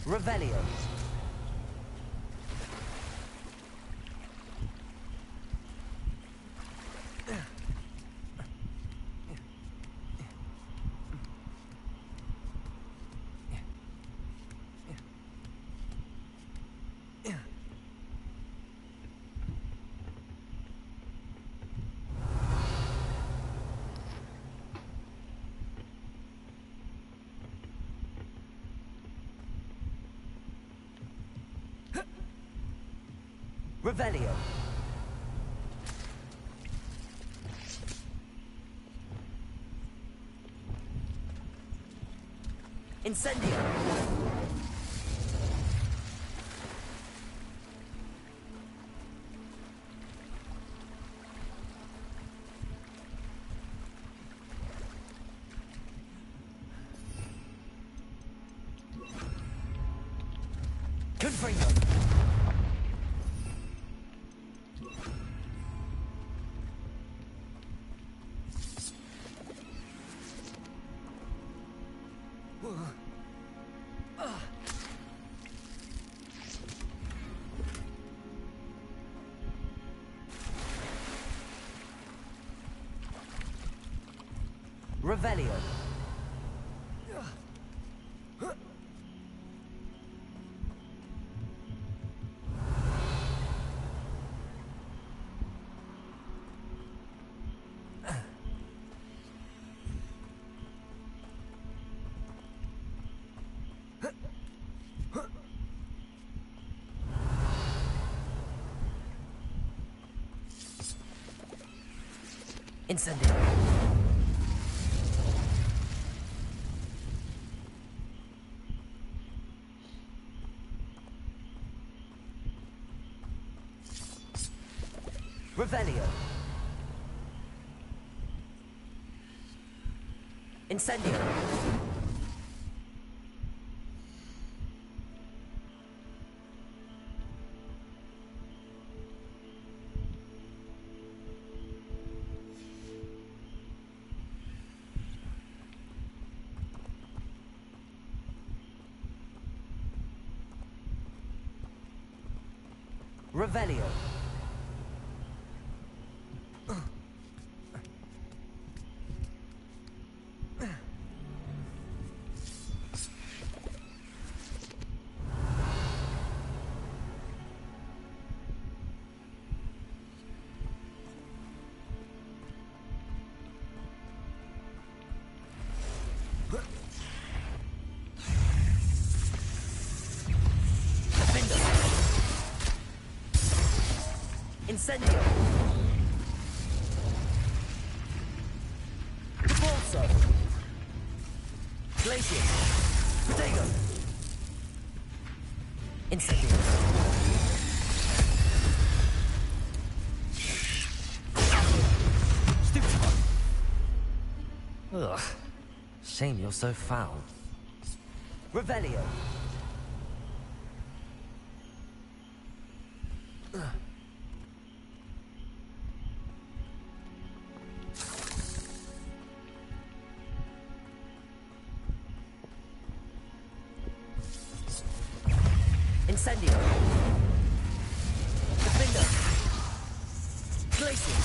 Revelio. Revelio. Incendio. Confringo. Revelio. Incendio. Revelio. Incendio. Revelio. Incendio. Repulso. Glacier. Protego. Incendio. Stupefy. Ugh. Shame you're so foul. Revelio. Incendio. Defender. Glacier.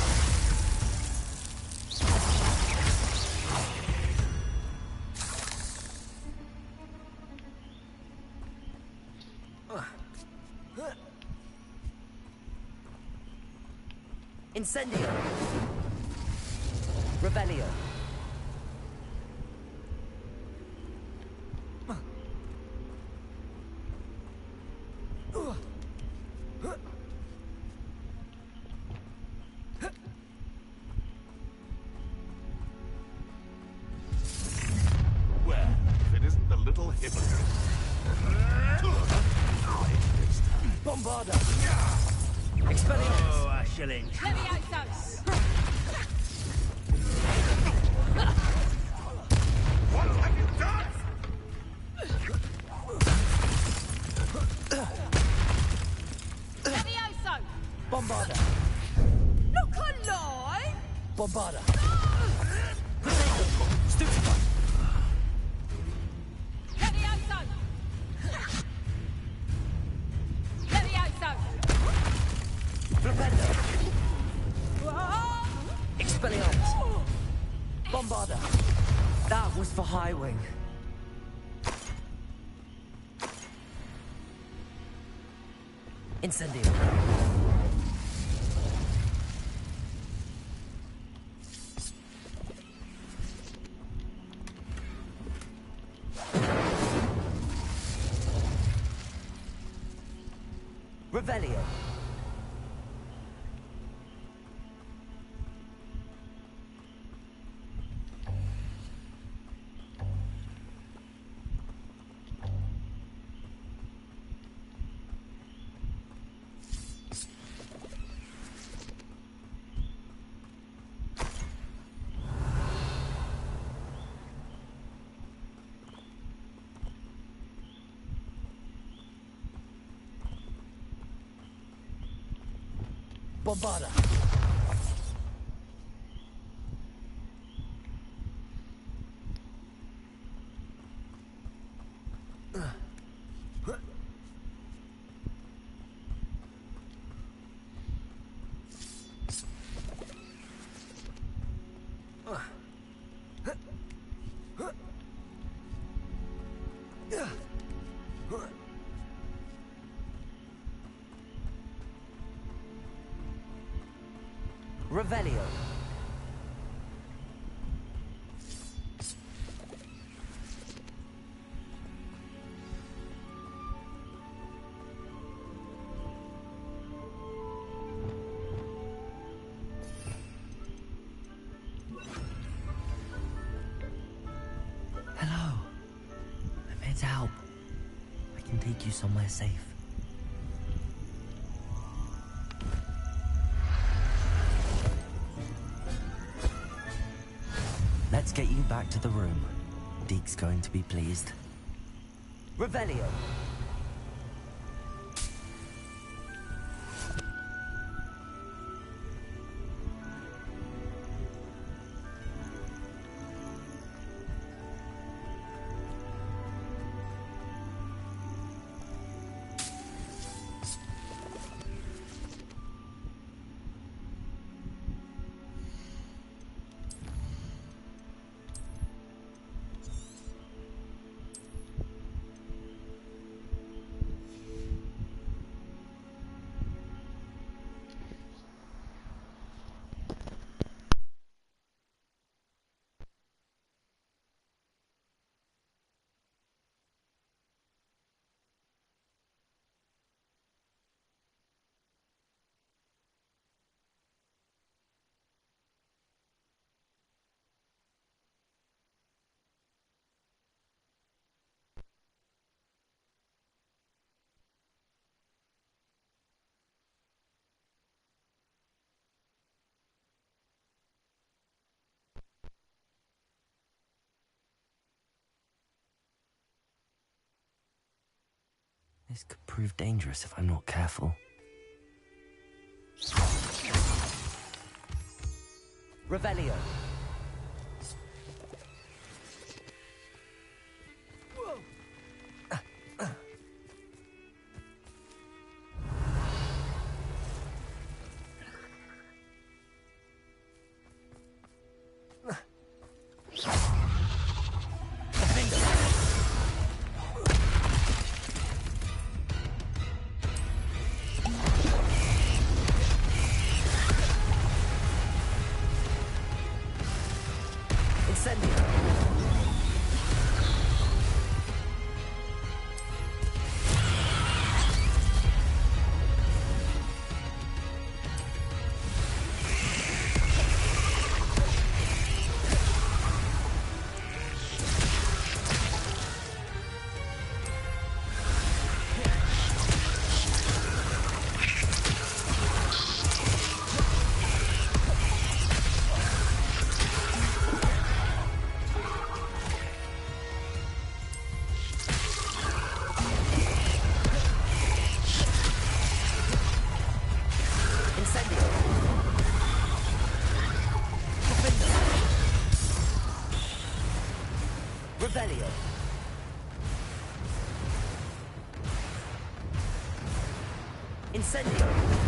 Incendio. Revelio. Well, if it isn't the little hypocrite. Bombarda. Expelliarmus. Oh, Ashling. Levioso! What have you done? Levioso! Bombarda. Look alive! Bombarda. Stupefy. Levioso! Levioso! Prependo. Expelliarmus. Bombarda. That was for High Wing. Incendio. Revelio. Bombada. Revelio. Hello. I'm here to help. I can take you somewhere safe. Let's get you back to the room. Deke's going to be pleased. Revelio. This could prove dangerous if I'm not careful. Revelio. Revelio. Incendio.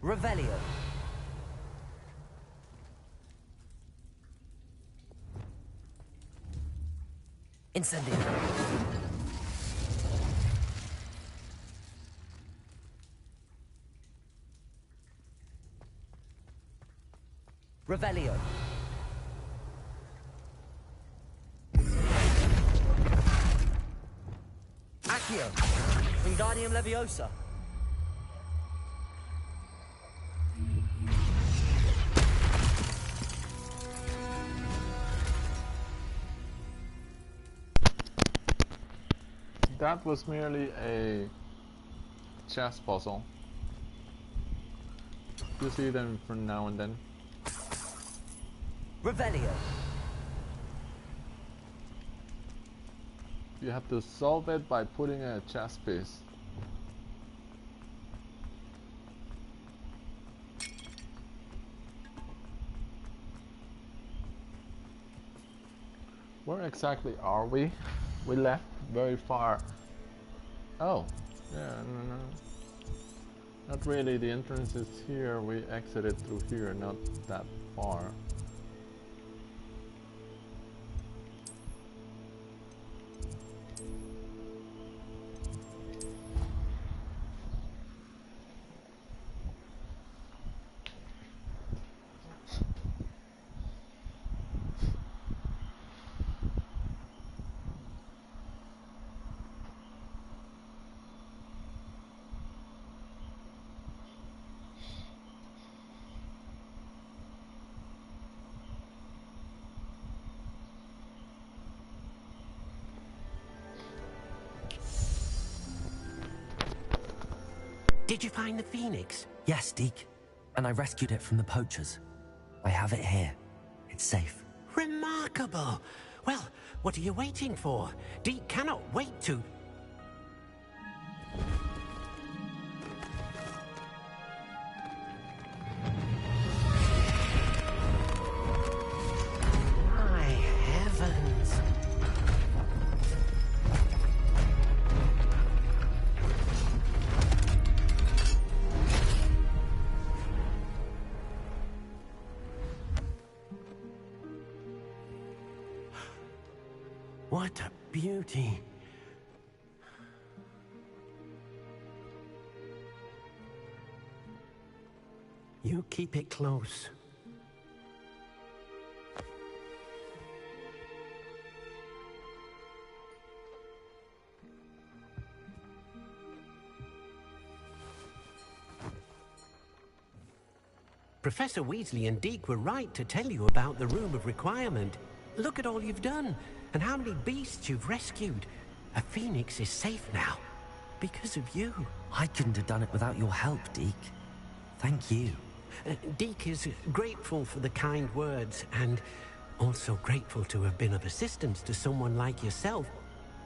Revelio. Incendio. Revelio. Accio. Wingardium Leviosa. That was merely a chess puzzle. You see them from now and then. Revelio. You have to solve it by putting a chess piece. Where exactly are we? We left very far. Oh, yeah, no. Not really, the entrance is here. We exited through here, not that far. Did you find the phoenix? Yes, Deke. And I rescued it from the poachers. I have it here. It's safe. Remarkable! Well, what are you waiting for? Deke cannot wait to... My heavens! What a beauty. You keep it close. Professor Weasley and Deke were right to tell you about the Room of Requirement. Look at all you've done, and how many beasts you've rescued. A phoenix is safe now, because of you. I couldn't have done it without your help, Deke. Thank you. Deke is grateful for the kind words, and also grateful to have been of assistance to someone like yourself.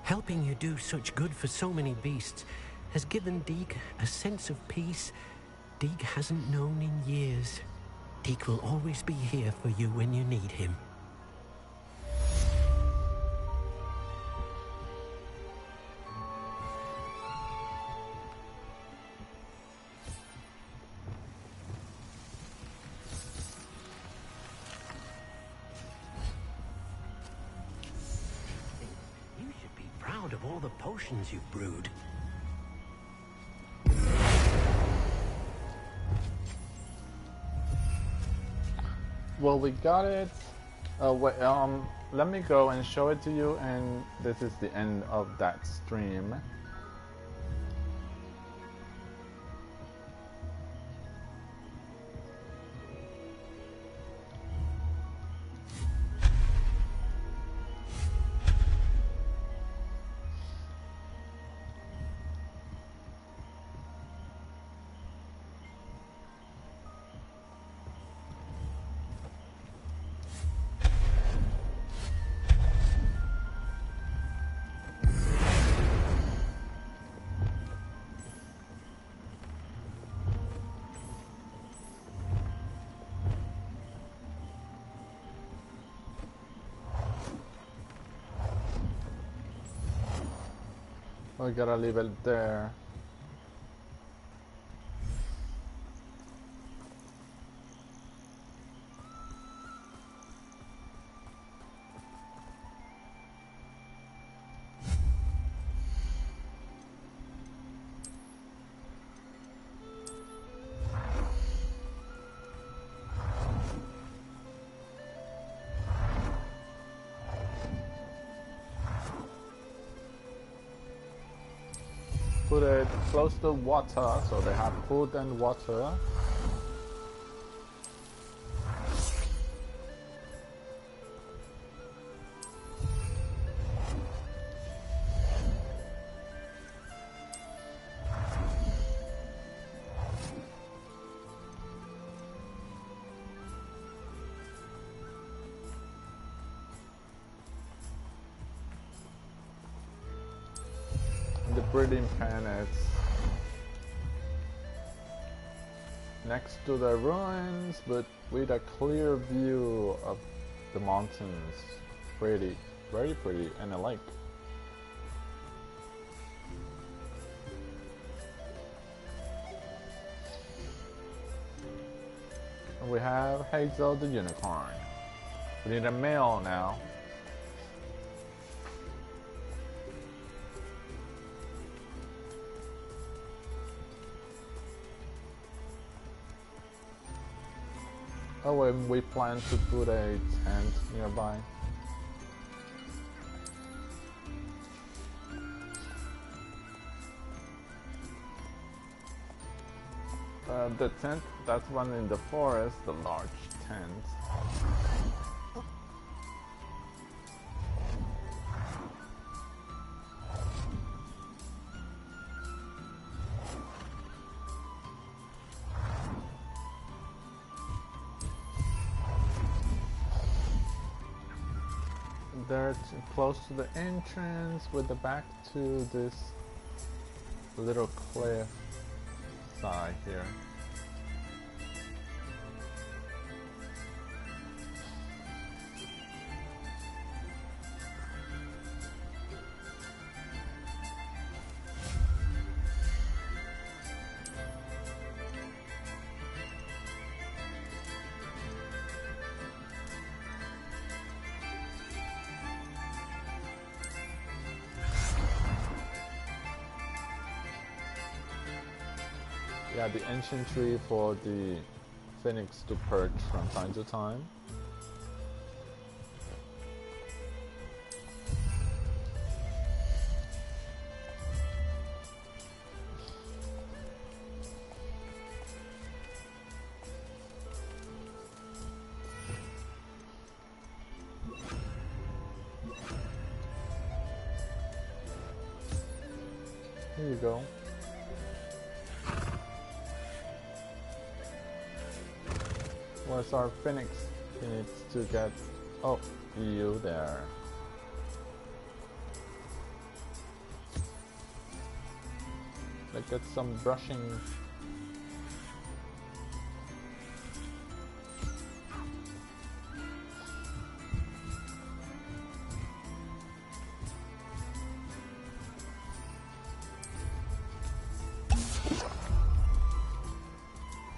Helping you do such good for so many beasts has given Deke a sense of peace Deke hasn't known in years. Deke will always be here for you when you need him. You should be proud of all the potions you've brewed. Well, we got it. Wait, let me go and show it to you, and this is the end of that stream. We gotta leave it there. put it close to water so they have food and water. The breeding planets next to the ruins, but with a clear view of the mountains. Pretty, very pretty, and a lake. And we have Hazel the unicorn. We need a male now. Oh, and we plan to put a tent nearby. The tent, that's one in the forest, the large tent. They're close to the entrance with the back to this little cliff side here. Yeah, the ancient tree for the phoenix to perch from time to time. Here you go. Where's our phoenix? He needs to get... Oh, you there. Let's get some brushing.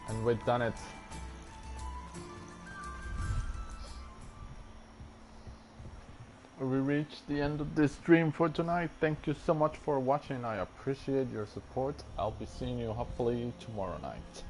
And we've done it. We reached the end of this stream for tonight. Thank you so much for watching. I appreciate your support. I'll be seeing you hopefully tomorrow night.